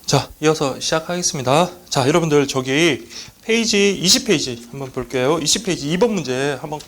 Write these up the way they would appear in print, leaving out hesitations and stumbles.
자, 이어서 시작하겠습니다. 자, 여러분들 저기 페이지 20페이지 한번 볼게요. 20페이지 2번 문제 한번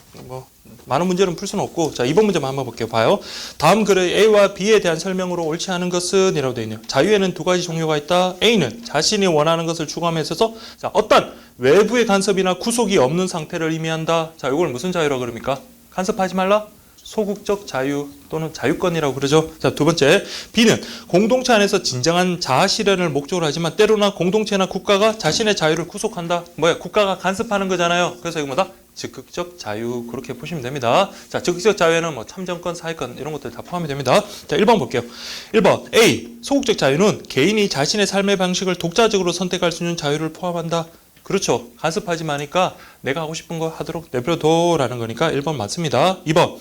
많은 문제는 풀 수는 없고, 자, 2번 문제만 한번 볼게요. 봐요. 다음 글의 A와 B에 대한 설명으로 옳지 않은 것은 이라고 되어 있네요. 자유에는 두 가지 종류가 있다. A는 자신이 원하는 것을 추구함에 있어서 자, 어떤 외부의 간섭이나 구속이 없는 상태를 의미한다. 자, 이걸 무슨 자유라고 그럽니까? 간섭하지 말라? 소극적 자유 또는 자유권이라고 그러죠. 자, 두 번째, B는 공동체 안에서 진정한 자아 실현을 목적으로 하지만 때로나 공동체나 국가가 자신의 자유를 구속한다. 뭐야? 국가가 간섭하는 거잖아요. 그래서 이거 뭐다? 적극적 자유, 그렇게 보시면 됩니다. 자, 적극적 자유에는 뭐 참정권, 사회권 이런 것들 다 포함이 됩니다. 자, 1번 볼게요. 1번 A, 소극적 자유는 개인이 자신의 삶의 방식을 독자적으로 선택할 수 있는 자유를 포함한다. 그렇죠. 간섭하지 마니까 내가 하고 싶은 거 하도록 내버려둬라는 거니까 1번 맞습니다. 2번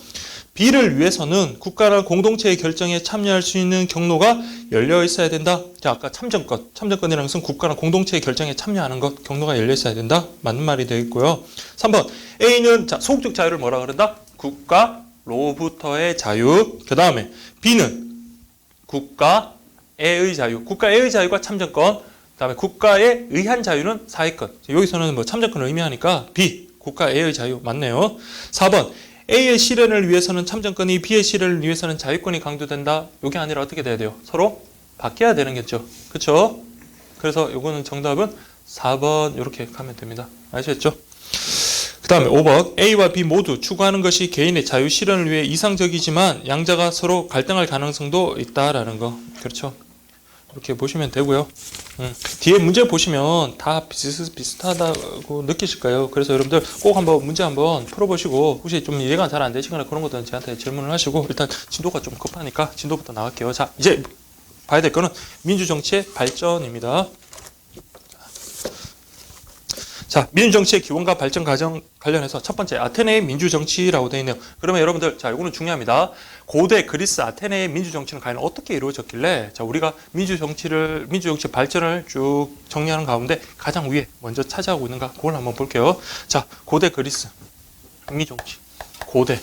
B를 위해서는 국가나 공동체의 결정에 참여할 수 있는 경로가 열려 있어야 된다. 자, 아까 참정권이라는 것은 국가나 공동체의 결정에 참여하는 것, 경로가 열려 있어야 된다. 맞는 말이 되겠고요. 3번 A는 자, 소극적 자유를 뭐라 그런다? 국가로부터의 자유. 그 다음에 B는 국가의 자유. 국가의 자유가 참정권. 그 다음에 국가에 의한 자유는 사회권. 여기서는 뭐 참정권을 의미하니까 B, 국가의 자유 맞네요. 4번 A의 실현을 위해서는 참정권이, B의 실현을 위해서는 자유권이 강조된다. 이게 아니라 어떻게 돼야 돼요? 서로 바뀌어야 되는 거죠. 그렇죠? 그래서 이거는 정답은 4번 이렇게 가면 됩니다. 아시겠죠? 그 다음에 5번 A와 B 모두 추구하는 것이 개인의 자유 실현을 위해 이상적이지만 양자가 서로 갈등할 가능성도 있다라는 거. 그렇죠? 이렇게 보시면 되고요. 뒤에 문제 보시면 다 비슷하다고 느끼실 거예요. 그래서 여러분들 꼭 한번 문제 한번 풀어보시고 혹시 좀 이해가 잘 안 되시거나 그런 것들은 저한테 질문을 하시고, 일단 진도가 좀 급하니까 진도부터 나갈게요. 자, 이제 봐야 될 거는 민주정치의 발전입니다. 자, 민주정치의 기원과 발전 과정 관련해서 첫 번째 아테네의 민주정치라고 되어 있네요. 그러면 여러분들 자, 이거는 중요합니다. 고대 그리스 아테네의 민주정치는 과연 어떻게 이루어졌길래, 자, 우리가 민주정치 발전을 쭉 정리하는 가운데 가장 위에 먼저 차지하고 있는가, 그걸 한번 볼게요. 자, 고대 그리스 민주정치, 고대,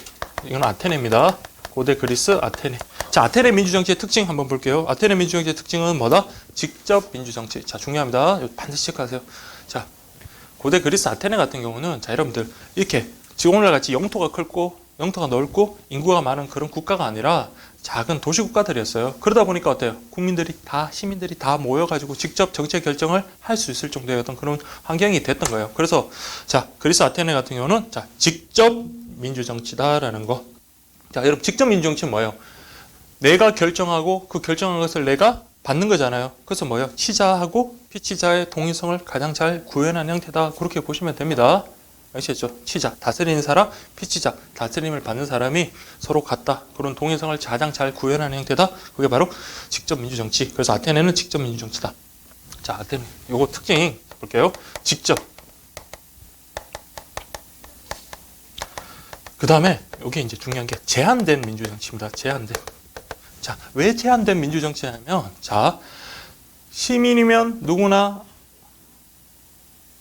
이건 아테네입니다. 고대 그리스 아테네. 자, 아테네 민주정치의 특징 한번 볼게요. 아테네 민주정치의 특징은 뭐다? 직접 민주정치. 자, 중요합니다. 반드시 체크하세요. 자, 고대 그리스 아테네 같은 경우는 자, 여러분들 이렇게 지금 오늘같이 영토가 넓고 인구가 많은 그런 국가가 아니라 작은 도시국가들이었어요. 그러다 보니까 어때요? 시민들이 다 모여가지고 직접 정책 결정을 할 수 있을 정도의 어떤 그런 환경이 됐던 거예요. 그래서 자, 그리스 아테네 같은 경우는 자, 직접 민주정치다라는 거. 자, 여러분 직접 민주정치는 뭐예요? 내가 결정하고 그 결정한 것을 내가 받는 거잖아요. 그래서 뭐예요? 치자하고 피치자의 동의성을 가장 잘 구현한 형태다. 그렇게 보시면 됩니다. 아시겠죠? 치자, 다스리는 사람, 피치자, 다스림을 받는 사람이 서로 같다. 그런 동의성을 가장 잘 구현하는 형태다. 그게 바로 직접 민주정치. 그래서 아테네는 직접 민주정치다. 자, 아테네. 요거 특징 볼게요. 직접. 그 다음에 여기 이제 중요한 게 제한된 민주정치입니다. 제한된. 자, 왜 제한된 민주정치냐면, 자, 시민이면 누구나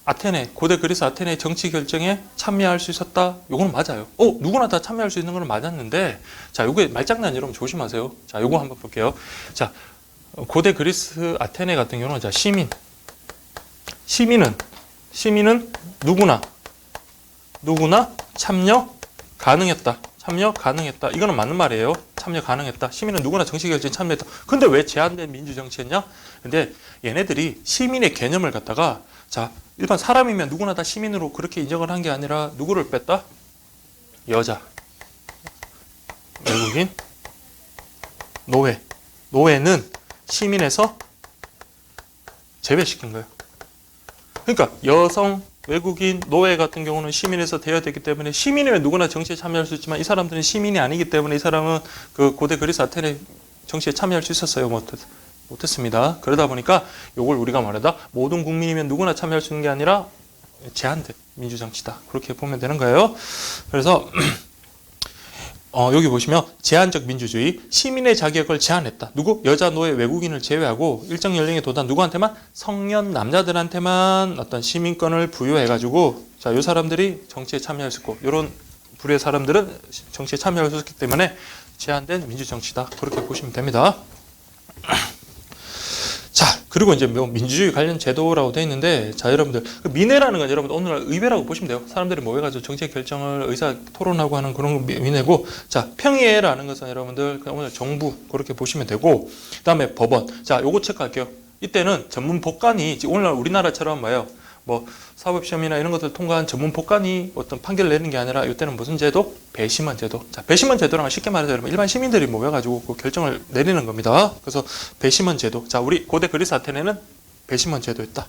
아테네, 고대 그리스 아테네의 정치 결정에 참여할 수 있었다. 요거는 맞아요. 누구나 다 참여할 수 있는 건 맞았는데, 자, 요게 말장난 여러분 조심하세요. 자, 요거 한번 볼게요. 자, 고대 그리스 아테네 같은 경우는 자, 시민은 누구나 참여 가능했다. 이거는 맞는 말이에요. 참여 가능했다. 시민은 누구나 정치 결정에 참여했다. 근데 왜 제한된 민주정치였냐? 근데 얘네들이 시민의 개념을 갖다가 자, 일반 사람이면 누구나 다 시민으로 그렇게 인정을 한 게 아니라 누구를 뺐다? 여자, 외국인, 노예는 시민에서 제외시킨 거예요. 그러니까 여성, 외국인, 노예 같은 경우는 시민에서 대여됐기 때문에 시민이면 누구나 정치에 참여할 수 있지만 이 사람들은 시민이 아니기 때문에 이 사람은 그 고대 그리스 아테네 정치에 참여할 수 있었어요? 못했습니다. 그러다 보니까 이걸 우리가 말하다 모든 국민이면 누구나 참여할 수 있는 게 아니라 제한된 민주정치다. 그렇게 보면 되는 거예요. 그래서 여기 보시면 제한적 민주주의, 시민의 자격을 제한했다. 누구? 여자, 노예, 외국인을 제외하고 일정 연령에 도달한 누구한테만? 성년 남자들한테만 어떤 시민권을 부여해가지고 자, 이 사람들이 정치에 참여할 수 있고 이런 부류의 사람들은 정치에 참여할 수 있기 때문에 제한된 민주정치다. 그렇게 보시면 됩니다. 자, 그리고 이제 뭐 민주주의 관련 제도라고 돼 있는데, 자, 여러분들, 그 민회라는 건 여러분들 오늘날 의회라고 보시면 돼요. 사람들이 모여가지고 정책 결정을 의사 토론하고 하는 그런 민회고, 자, 평의회라는 것은 여러분들 그냥 오늘 정부 그렇게 보시면 되고, 그 다음에 법원. 자, 요거 체크할게요. 이때는 전문 법관이, 오늘날 우리나라처럼 뭐예요? 뭐 사법시험이나 이런 것들 통과한 전문 법관이 어떤 판결을 내는 게 아니라 이때는 무슨 제도? 배심원 제도. 자, 배심원 제도랑 쉽게 말해서 여러분 일반 시민들이 모여가지고 그 결정을 내리는 겁니다. 그래서 배심원 제도. 자, 우리 고대 그리스 아테네는 배심원 제도였다.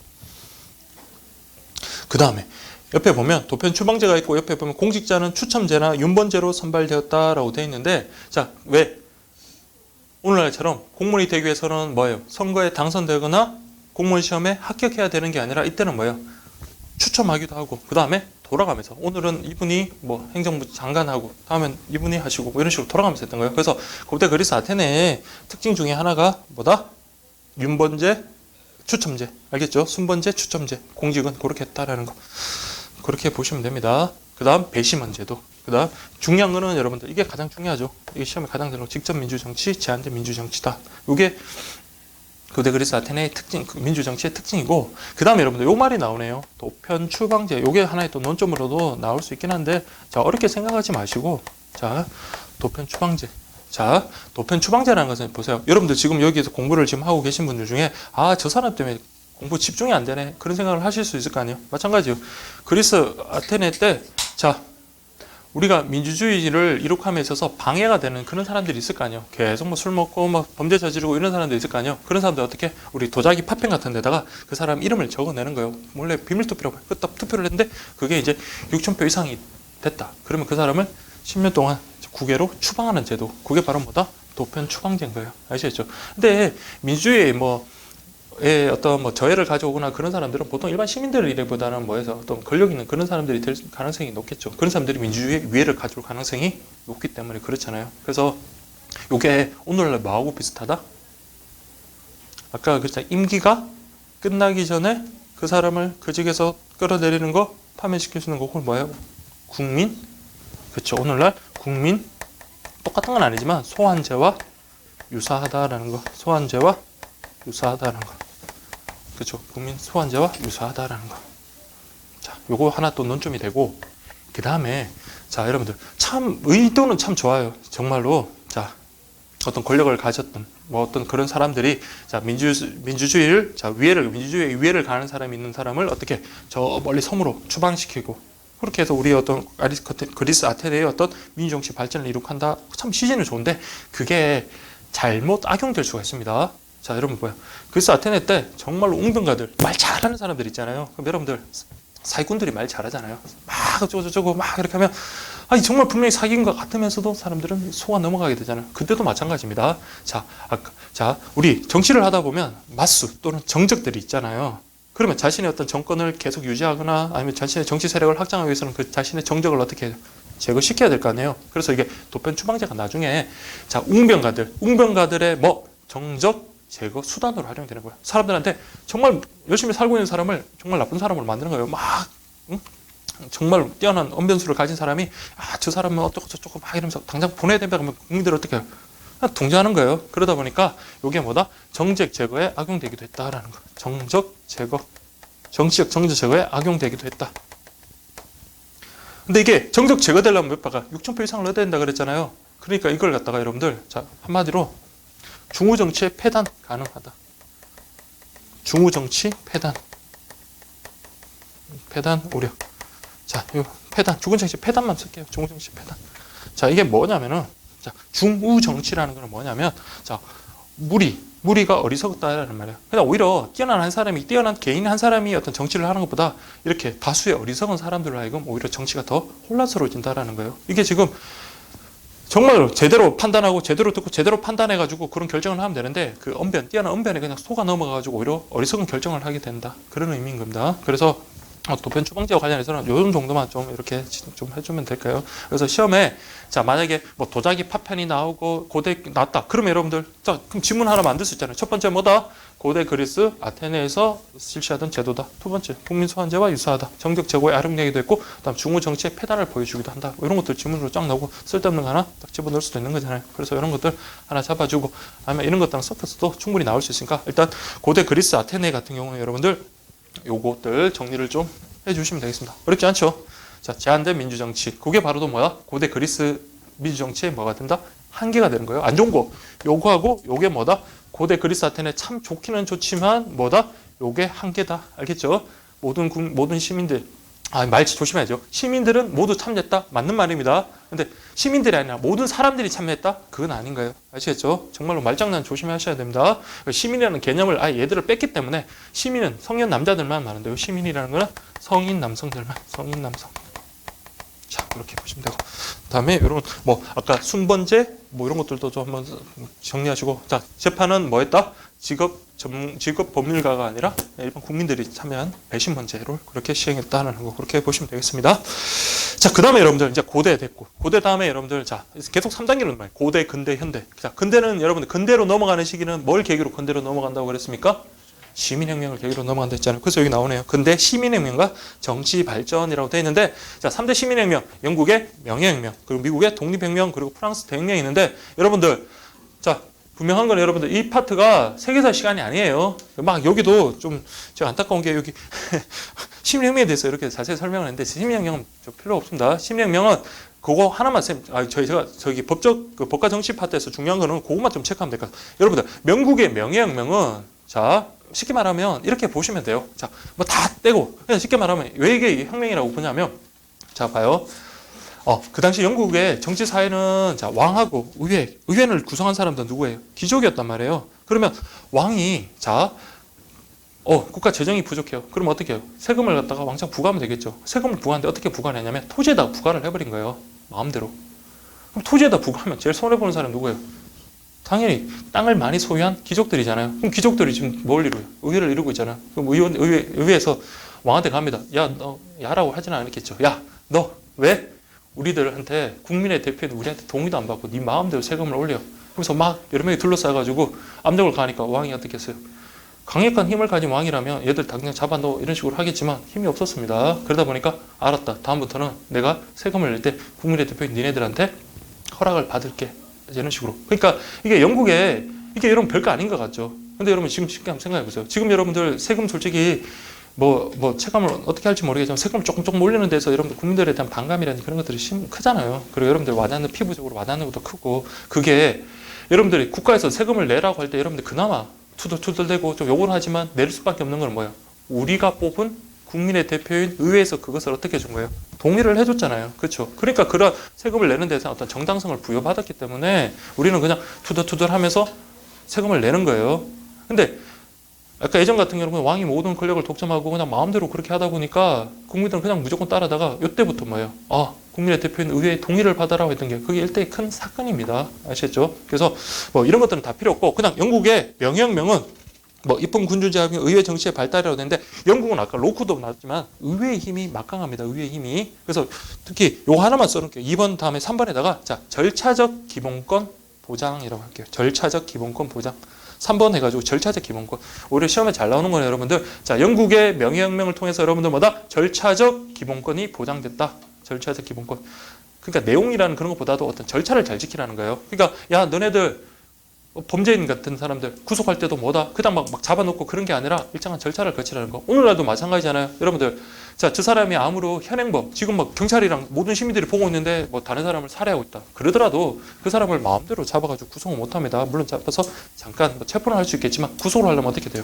그 다음에 옆에 보면 도편 추방제가 있고, 옆에 보면 공직자는 추첨제나 윤번제로 선발되었다라고 되어 있는데, 자, 왜? 오늘날처럼 공무원이 되기 위해서는 뭐예요? 선거에 당선되거나 공무원 시험에 합격해야 되는 게 아니라 이때는 뭐예요? 추첨하기도 하고, 그 다음에 돌아가면서, 오늘은 이분이 뭐 행정부 장관하고, 다음엔 이분이 하시고, 뭐 이런 식으로 돌아가면서 했던 거예요. 그래서 고대 그리스 아테네의 특징 중에 하나가 뭐다? 윤번제, 추첨제. 알겠죠? 순번제, 추첨제. 공직은 그렇게 했다라는 거. 그렇게 보시면 됩니다. 그 다음 배심원 제도. 그 다음 중요한 거는 여러분들, 이게 가장 중요하죠. 이게 시험에 가장 들어 직접 민주정치, 제한된 민주정치다. 이게 고대 그리스 아테네의 특징, 민주정치의 특징이고, 그 다음에 여러분들 요 말이 나오네요. 도편 추방제. 요게 하나의 또 논점으로도 나올 수 있긴 한데, 자, 어렵게 생각하지 마시고, 자, 도편 추방제. 자, 도편 추방제라는 것은 보세요. 여러분들 지금 여기에서 공부를 지금 하고 계신 분들 중에, 아, 저 사람 때문에 공부 집중이 안 되네, 그런 생각을 하실 수 있을 거 아니에요. 마찬가지요. 그리스 아테네 때, 자, 우리가 민주주의를 이룩함에 있어서 방해가 되는 그런 사람들이 있을 거 아니에요. 계속 뭐 술 먹고 막 범죄 저지르고 이런 사람들 있을 거 아니에요. 그런 사람들 어떻게? 우리 도자기 팥펜 같은 데다가 그 사람 이름을 적어내는 거예요. 원래 비밀투표라고 딱 투표를 했는데, 그게 이제 6,000표 이상이 됐다. 그러면 그 사람을 10년 동안 국외로 추방하는 제도. 그게 바로 뭐다? 도편 추방제인 거예요. 아시겠죠? 근데 민주주의 어떤 뭐 저해를 가져오거나 그런 사람들은 보통 일반 시민들 일보다는 뭐해서 어떤 권력 있는 그런 사람들이 될 가능성이 높겠죠. 그런 사람들이 민주주의의 위해를 가져올 가능성이 높기 때문에 그렇잖아요. 그래서 이게 오늘날 뭐하고 비슷하다? 아까 그랬잖아요. 임기가 끝나기 전에 그 사람을 그 직에서 끌어내리는 거, 파면시켜주는 거, 그걸 뭐예요? 국민? 그렇죠. 오늘날 국민, 똑같은 건 아니지만 소환제와 유사하다라는 거. 소환제와 유사하다라는 거. 그렇죠. 국민 소환제와 유사하다라는 거. 자, 요거 하나 또 논점이 되고, 그 다음에, 자, 여러분들, 참, 의도는 참 좋아요. 정말로. 자, 어떤 권력을 가졌던, 뭐 어떤 그런 사람들이, 자, 민주주의를, 자, 민주주의의 위해를 가는 사람이 있는 사람을 어떻게, 저 멀리 섬으로 추방시키고, 그렇게 해서 우리 어떤 그리스 아테네의 어떤 민주정치 발전을 이룩한다. 참 시즌은 좋은데, 그게 잘못 악용될 수가 있습니다. 자, 여러분 뭐야? 그리스 아테네 때 정말로 웅변가들, 말 잘하는 사람들 있잖아요. 그럼 여러분들 사기꾼들이 말 잘하잖아요. 막 어쩌고저쩌고 막 이렇게 하면, 아니 정말 분명히 사기인 것 같으면서도 사람들은 속아 넘어가게 되잖아요. 그때도 마찬가지입니다. 자, 우리 정치를 하다 보면 맞수 또는 정적들이 있잖아요. 그러면 자신의 어떤 정권을 계속 유지하거나 아니면 자신의 정치 세력을 확장하기 위해서는 그 자신의 정적을 어떻게 제거시켜야 될 거 아니에요. 그래서 이게 도편 추방제가 나중에, 자, 웅변가들의 뭐 정적 제거 수단으로 활용되는 거예요. 사람들한테 정말 열심히 살고 있는 사람을 정말 나쁜 사람으로 만드는 거예요. 막, 응? 정말 뛰어난 언변수를 가진 사람이, 아, 저 사람은 어쩌고 저쩌고 막 이러면서 당장 보내야 된다 그러면 국민들이 어떻게 해요? 그냥 동조하는 거예요. 그러다 보니까 이게 뭐다? 정책 제거에 악용되기도 했다라는 거. 정적 제거, 정치적 정적 제거에 악용되기도 했다. 근데 이게 정적 제거되려면 몇 바가 6,000표 이상을 넣어야 된다 그랬잖아요. 그러니까 이걸 갖다가 여러분들, 자, 한마디로 중후정치의 폐단 가능하다. 중후정치 폐단 우려. 자, 이 폐단, 중후정치 폐단만 쓸게요. 중후정치 폐단. 자, 이게 뭐냐면은, 자, 중후정치라는 건 뭐냐면, 자, 무리가 어리석다라는 말이에요. 그냥 오히려 뛰어난 개인 한 사람이 어떤 정치를 하는 것보다 이렇게 다수의 어리석은 사람들로 하여금 오히려 정치가 더 혼란스러워진다라는 거예요. 이게 지금 정말 제대로 판단하고 제대로 듣고 제대로 판단해가지고 그런 결정을 하면 되는데, 그 뛰어난 언변에 그냥 속아 넘어가가지고 오히려 어리석은 결정을 하게 된다. 그런 의미인 겁니다. 그래서 도편 추방제와 관련해서는 요 정도만 좀 이렇게 좀 해주면 될까요? 그래서 시험에 자 만약에 뭐 도자기 파편이 나오고 고대 나왔다. 그러면 여러분들 자 그럼 지문 하나 만들 수 있잖아요. 첫 번째 뭐다? 고대 그리스 아테네에서 실시하던 제도다. 두 번째 국민 소환제와 유사하다. 정적 제고의 아름내기도 했고 그다음 중후 정치의 폐단을 보여주기도 한다. 뭐 이런 것들 지문으로 쫙 나오고 쓸데없는 거 하나 딱 집어넣을 수도 있는 거잖아요. 그래서 이런 것들 하나 잡아주고 아니면 이런 것들랑 섞어서도 충분히 나올 수 있으니까 일단 고대 그리스 아테네 같은 경우는 여러분들 요것들 정리를 좀 해주시면 되겠습니다. 어렵지 않죠? 자, 제한된 민주정치. 그게 바로 또 뭐야? 고대 그리스 민주정치의 뭐가 된다? 한계가 되는 거예요. 안 좋은 거. 요거하고 요게 뭐다? 고대 그리스 아테네 참 좋기는 좋지만 뭐다? 요게 한계다. 알겠죠? 모든 시민들. 말치 조심해야죠. 시민들은 모두 참여했다. 맞는 말입니다. 근데 시민들이 아니라 모든 사람들이 참여했다? 그건 아닌 거예요. 아시겠죠? 정말로 말장난 조심하셔야 됩니다. 시민이라는 개념을 아예 얘들을 뺐기 때문에 시민은 성년 남자들만 말한대요. 시민이라는 거는 성인 남성들만, 성인 남성. 자, 그렇게 보시면 되고. 그다음에 이런 뭐 아까 순번제 뭐 이런 것들도 좀 한번 정리하시고. 자, 재판은 뭐 했다? 직업 법률가가 아니라 일반 국민들이 참여한 배심원제를 그렇게 시행했다는 거 그렇게 보시면 되겠습니다. 자, 그다음에 여러분들 이제 고대 됐고. 고대 다음에 여러분들 자, 계속 3단계로 넘어가요. 고대, 근대, 현대. 자, 근대는 여러분들 근대로 넘어가는 시기는 뭘 계기로 근대로 넘어간다고 그랬습니까? 시민혁명을 계기로 넘어간다 했잖아요. 그래서 여기 나오네요. 근대 시민혁명과 정치 발전이라고 되어 있는데, 자, 3대 시민혁명, 영국의 명예혁명, 그리고 미국의 독립혁명, 그리고 프랑스 대혁명이 있는데, 여러분들, 자, 분명한 건 여러분들 이 파트가 세계사 시간이 아니에요. 막 여기도 좀 제가 안타까운 게 여기 시민혁명에 대해서 이렇게 자세히 설명을 했는데 시민혁명은 좀 필요 없습니다. 시민혁명은 그거 하나만 제가 저기 법과 정치 파트에서 중요한 거는 그것만 좀 체크하면 될 것 같아요. 여러분들 명국의 명예혁명은 자 쉽게 말하면 이렇게 보시면 돼요. 자 뭐 다 떼고 그냥 쉽게 말하면 왜 이게 혁명이라고 보냐면 자 봐요. 그 당시 영국의 정치 사회는 자 왕하고 의회를 구성한 사람들은 누구예요? 귀족이었단 말이에요. 그러면 왕이 자 국가 재정이 부족해요. 그럼 어떻게 해요? 세금을 갖다가 왕창 부과하면 되겠죠. 세금을 부과하는데 어떻게 부과를 했냐면 토지에다 부과를 해버린 거예요. 마음대로. 그럼 토지에다 부과하면 제일 손해보는 사람이 누구예요? 당연히 땅을 많이 소유한 귀족들이잖아요. 그럼 귀족들이 지금 뭘 이루어요? 의회를 이루고 있잖아요. 그럼 의회에서 왕한테 갑니다. 야, 너 야라고 하지는 않겠죠. 야, 너 왜? 우리들한테 국민의 대표인 우리한테 동의도 안 받고 네 마음대로 세금을 올려. 그래서 막 여러 명이 둘러싸가지고 압력을 가니까 왕이 어떻게 했어요? 강력한 힘을 가진 왕이라면 얘들 당장 잡아넣어 이런 식으로 하겠지만 힘이 없었습니다. 그러다 보니까 알았다. 다음부터는 내가 세금을 낼 때 국민의 대표인 니네들한테 허락을 받을게. 이런 식으로. 그러니까 이게 영국에 이게 여러분 별거 아닌 것 같죠. 근데 여러분 지금 쉽게 한번 생각해 보세요. 지금 여러분들 세금 솔직히 뭐 체감을 어떻게 할지 모르겠지만 세금을 조금 올리는 데서 여러분들 국민들에 대한 반감이라든지 그런 것들이 크잖아요. 그리고 여러분들 와닿는 피부적으로 와닿는 것도 크고 그게 여러분들이 국가에서 세금을 내라고 할 때 여러분들 그나마 투덜투덜대고 좀 욕을 하지만 낼 수밖에 없는 건 뭐예요? 우리가 뽑은 국민의 대표인 의회에서 그것을 어떻게 해준 거예요? 동의를 해줬잖아요. 그렇죠? 그러니까 그런 세금을 내는 데서 어떤 정당성을 부여받았기 때문에 우리는 그냥 투덜투덜 하면서 세금을 내는 거예요. 근데 아까 예전 같은 경우는 왕이 모든 권력을 독점하고 그냥 마음대로 그렇게 하다 보니까 국민들은 그냥 무조건 따라다가 이때부터 뭐예요? 국민의 대표인 의회의 동의를 받아라고 했던 게 그게 일대의 큰 사건입니다. 아시겠죠? 그래서 뭐 이런 것들은 다 필요 없고 그냥 영국의 명예혁명은 뭐 입헌 군주제하고 의회 정치의 발달이라고 했는데 영국은 아까 로크도 나왔지만 의회의 힘이 막강합니다. 의회의 힘이. 그래서 특히 요 하나만 써놓을게요. 2번 다음에 3번에다가 자 절차적 기본권 보장이라고 할게요. 절차적 기본권 보장. 3번 해가지고 절차적 기본권. 오히려 시험에 잘 나오는 거예요, 여러분들. 자, 영국의 명예혁명을 통해서 여러분들 뭐다? 절차적 기본권이 보장됐다. 절차적 기본권. 그러니까 내용이라는 그런 것보다도 어떤 절차를 잘 지키라는 거예요. 그러니까 야, 너네들 범죄인 같은 사람들 구속할 때도 뭐다? 그냥 막 잡아놓고 그런 게 아니라 일정한 절차를 거치라는 거. 오늘날도 마찬가지잖아요. 여러분들. 자, 저 사람이 아무로 현행범, 지금 막 경찰이랑 모든 시민들이 보고 있는데 뭐 다른 사람을 살해하고 있다. 그러더라도 그 사람을 마음대로 잡아가지고 구속을 못 합니다. 물론 잡아서 잠깐 뭐 체포는 할 수 있겠지만 구속을 하려면 어떻게 돼요?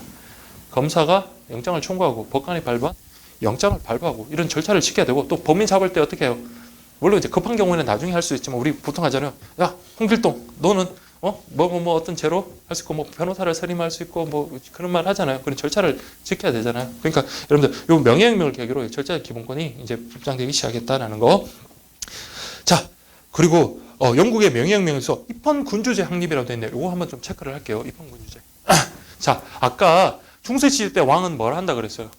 검사가 영장을 청구하고 법관이 발부한 영장을 발부하고 이런 절차를 지켜야 되고 또 범인 잡을 때 어떻게 해요? 물론 이제 급한 경우에는 나중에 할 수 있지만 우리 보통 하잖아요. 야, 홍길동, 너는 어떤 죄로 할 수 있고, 뭐, 변호사를 선임할 수 있고, 뭐, 그런 말 하잖아요. 그런 절차를 지켜야 되잖아요. 그러니까, 여러분들, 요 명예혁명을 계기로 절차의 기본권이 이제 보장되기 시작했다라는 거. 자, 그리고, 영국의 명예혁명에서 입헌 군주제 확립이라고 되어 있네요. 요거 한번 좀 체크를 할게요. 입헌 군주제. 자, 아까 중세시대 때 왕은 뭘 한다 그랬어요?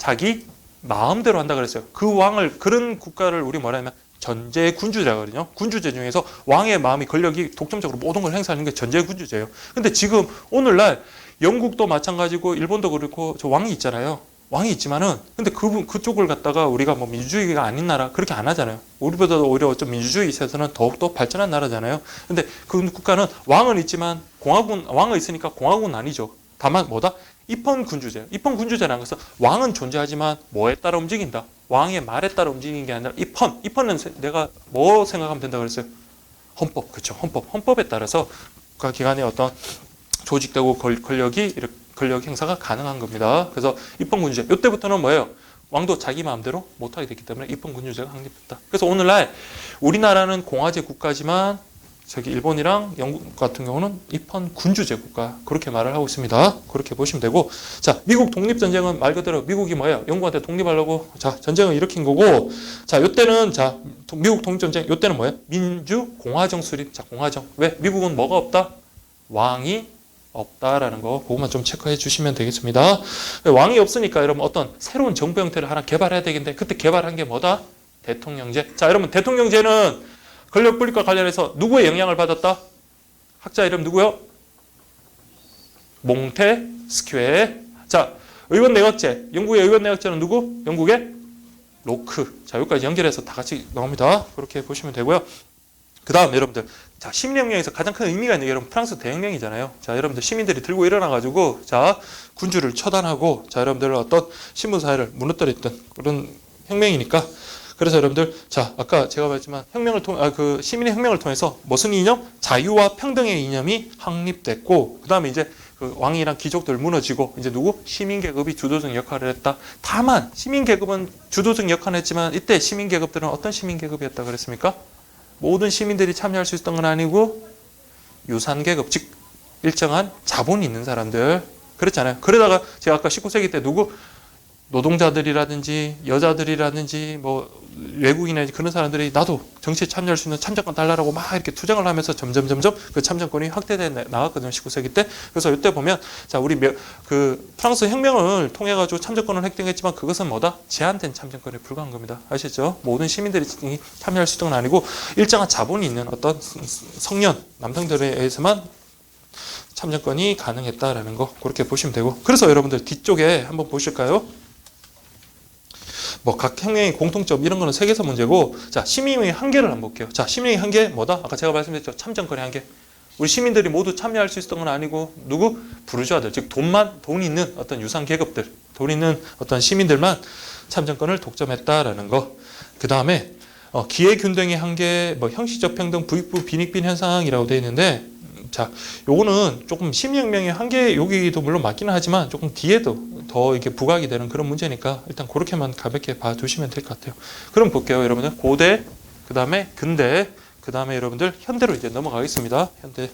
자기 마음대로 한다 그랬어요. 그 왕을, 그런 국가를 우리 뭐라 하면 전제군주제라고 하거든요. 군주제 중에서 왕의 마음이, 권력이 독점적으로 모든 걸 행사하는 게 전제군주제예요. 근데 지금 오늘날 영국도 마찬가지고 일본도 그렇고 저 왕이 있잖아요. 왕이 있지만은 근데 그쪽을 갖다가 우리가 뭐 민주주의가 아닌 나라 그렇게 안 하잖아요. 우리보다도 오히려 좀 민주주의 있어서는 더욱더 발전한 나라잖아요. 근데 그 국가는 왕은 있지만 공화군, 왕은 있으니까 공화국은 아니죠. 다만 뭐다? 입헌군주제. 입헌군주제라는 것은 왕은 존재하지만 뭐에 따라 움직인다? 왕의 말에 따라 움직이는 게 아니라 입헌. 입헌은 내가 뭐 생각하면 된다고 그랬어요? 헌법. 그렇죠. 헌법. 헌법에 따라서 그 기관의 어떤 조직되고 권력 행사가 가능한 겁니다. 그래서 입헌군주제. 이때부터는 뭐예요? 왕도 자기 마음대로 못하게 됐기 때문에 입헌군주제가 확립됐다. 그래서 오늘날 우리나라는 공화제 국가지만 저기 일본이랑 영국 같은 경우는 입헌군주제 국가 그렇게 말을 하고 있습니다. 그렇게 보시면 되고, 자 미국 독립전쟁은 말 그대로 미국이 뭐예요? 영국한테 독립하려고 자 전쟁을 일으킨 거고, 자 요때는 자 미국 독립전쟁 요때는 뭐예요? 민주공화정 수립. 자 공화정. 왜? 미국은 뭐가 없다? 왕이 없다라는 거 그것만 좀 체크해 주시면 되겠습니다. 왕이 없으니까 여러분 어떤 새로운 정부 형태를 하나 개발해야 되겠는데 그때 개발한 게 뭐다? 대통령제. 자 여러분 대통령제는 권력 분립과 관련해서 누구의 영향을 받았다? 학자 이름 누구요? 몽테스큐에. 자 의원 내각제. 영국의 의원 내각제는 누구? 영국의 로크. 자 여기까지 연결해서 다 같이 나옵니다. 그렇게 보시면 되고요. 그 다음 여러분들 자 시민혁명에서 가장 큰 의미가 있는 게 여러분 프랑스 대혁명이잖아요. 자 여러분들 시민들이 들고 일어나가지고 자 군주를 처단하고 자 여러분들 어떤 신분사회를 무너뜨렸던 그런 혁명이니까, 그래서 여러분들 자 아까 제가 말했지만 혁명을 그 시민의 혁명을 통해서 무슨 이념? 자유와 평등의 이념이 확립됐고, 그 다음에 이제 그 왕이랑 귀족들 무너지고 이제 누구? 시민계급이 주도적 역할을 했다. 다만 시민계급은 주도적 역할을 했지만 이때 시민계급들은 어떤 시민계급이었다 그랬습니까? 모든 시민들이 참여할 수 있었던 건 아니고 유산계급, 즉 일정한 자본이 있는 사람들 그랬잖아요. 그러다가 제가 아까 19세기 때 누구? 노동자들이라든지 여자들이라든지 뭐 외국인이나 그런 사람들이 나도 정치에 참여할 수 있는 참정권 달라고 막 이렇게 투쟁을 하면서 점점 그 참정권이 확대돼 나갔거든요. 19세기 때. 그래서 이때 보면 자 우리 그 프랑스 혁명을 통해 가지고 참정권을 획득했지만 그것은 뭐다? 제한된 참정권에 불과한 겁니다. 아시죠? 모든 시민들이 참여할 수 있던 건 아니고 일정한 자본이 있는 어떤 성년 남성들에 의해서만 참정권이 가능했다라는 거 그렇게 보시면 되고, 그래서 여러분들 뒤쪽에 한번 보실까요? 뭐 각 혁명의 공통점 이런 거는 세계사 문제고, 자 시민의 한계를 한번 볼게요. 자 시민의 한계 뭐다? 아까 제가 말씀드렸죠. 참정권의 한계. 우리 시민들이 모두 참여할 수 있었던 건 아니고 누구? 부르주아들, 즉 돈 있는 어떤 유상 계급들, 돈 있는 어떤 시민들만 참정권을 독점했다라는 거. 그 다음에 기회균등의 한계, 뭐 형식적 평등, 부익부 빈익빈 현상이라고 되어 있는데, 자, 요거는 조금 시민혁명의 한계 여기도 물론 맞기는 하지만 조금 뒤에도 더 이게 부각이 되는 그런 문제니까 일단 그렇게만 가볍게 봐두시면 될 것 같아요. 그럼 볼게요, 여러분들. 고대, 그 다음에 근대, 그 다음에 여러분들 현대로 이제 넘어가겠습니다. 현대.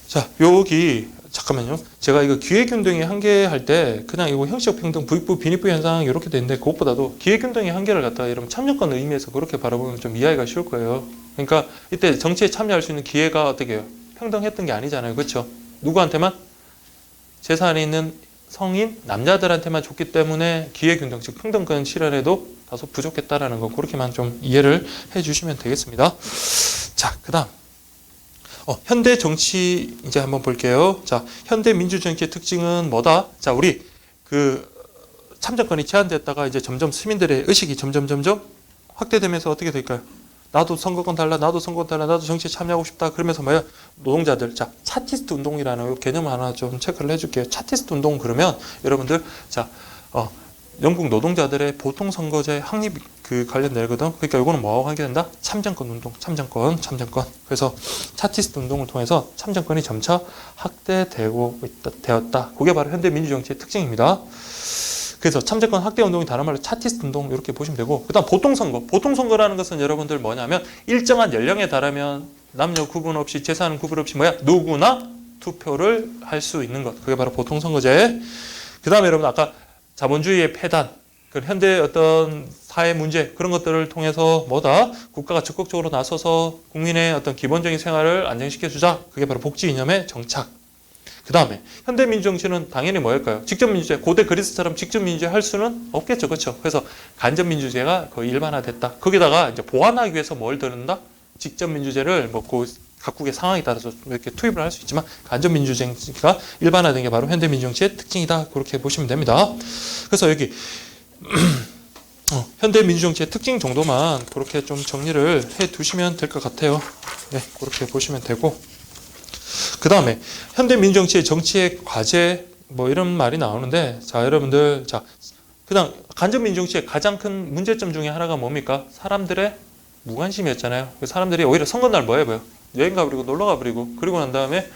자, 여기 잠깐만요. 제가 이거 기회균등의 한계 할 때 그냥 이거 형식적 평등, 부익부, 빈익부 현상 이렇게 되는데 그것보다도 기회균등의 한계를 갖다가 여러분 참정권 의미에서 그렇게 바라보면 좀 이해가 쉬울 거예요. 그러니까 이때 정치에 참여할 수 있는 기회가 어떻게 해요? 평등했던 게 아니잖아요. 그렇죠? 누구한테만? 재산이 있는 성인 남자들한테만 줬기 때문에 기회균등, 즉 평등권 실현에도 다소 부족했다라는 거 그렇게만 좀 이해를 해주시면 되겠습니다. 자, 그 다음. 현대 정치 이제 한번 볼게요. 자, 현대 민주 정치의 특징은 뭐다? 자, 우리 그 참정권이 제한됐다가 이제 점점 시민들의 의식이 점점 확대되면서 어떻게 될까요? 나도 선거권 달라, 나도 선거권 달라, 나도 정치에 참여하고 싶다. 그러면서 뭐야? 노동자들. 자, 차티스트 운동이라는 개념을 하나 좀 체크를 해줄게요. 차티스트 운동 그러면 여러분들 자, 영국 노동자들의 보통 선거제 확립 그 관련되거든. 그러니까 이거는 뭐하고 관계된다? 참정권 운동, 참정권. 그래서 차티스트 운동을 통해서 참정권이 점차 확대되고 되었다. 그게 바로 현대 민주정치의 특징입니다. 그래서 참정권 확대 운동이 다른 말로 차티스트 운동 이렇게 보시면 되고, 그다음 보통선거. 보통선거라는 것은 여러분들 뭐냐면 일정한 연령에 달하면 남녀 구분 없이 재산 구분 없이 누구나 투표를 할 수 있는 것. 그게 바로 보통선거제. 그다음에 여러분 아까 자본주의의 폐단, 그 현대 어떤 사회 문제 그런 것들을 통해서 뭐다 국가가 적극적으로 나서서 국민의 어떤 기본적인 생활을 안정시켜 주자. 그게 바로 복지 이념의 정착. 그 다음에 현대 민주정치는 당연히 뭐일까요? 직접 민주제, 고대 그리스처럼 직접 민주제 할 수는 없겠죠, 그렇죠? 그래서 간접 민주제가 거의 일반화됐다. 거기다가 이제 보완하기 위해서 뭘 드는다? 직접 민주제를 뭐 각국의 상황에 따라서 이렇게 투입을 할 수 있지만 간접 민주제가 일반화된 게 바로 현대 민주정치의 특징이다. 그렇게 보시면 됩니다. 그래서 여기 현대 민주정치의 특징 정도만 그렇게 좀 정리를 해 두시면 될 것 같아요. 네, 그렇게 보시면 되고. 그 다음에 현대 민주정치의 정치의 과제 뭐 이런 말이 나오는데 자 여러분들 자 그다음 간접 민주정치의 가장 큰 문제점 중에 하나가 뭡니까? 사람들의 무관심이었잖아요. 사람들이 오히려 선거날 뭐 해봐요? 여행 가버리고 놀러 가버리고 그리고 난 다음에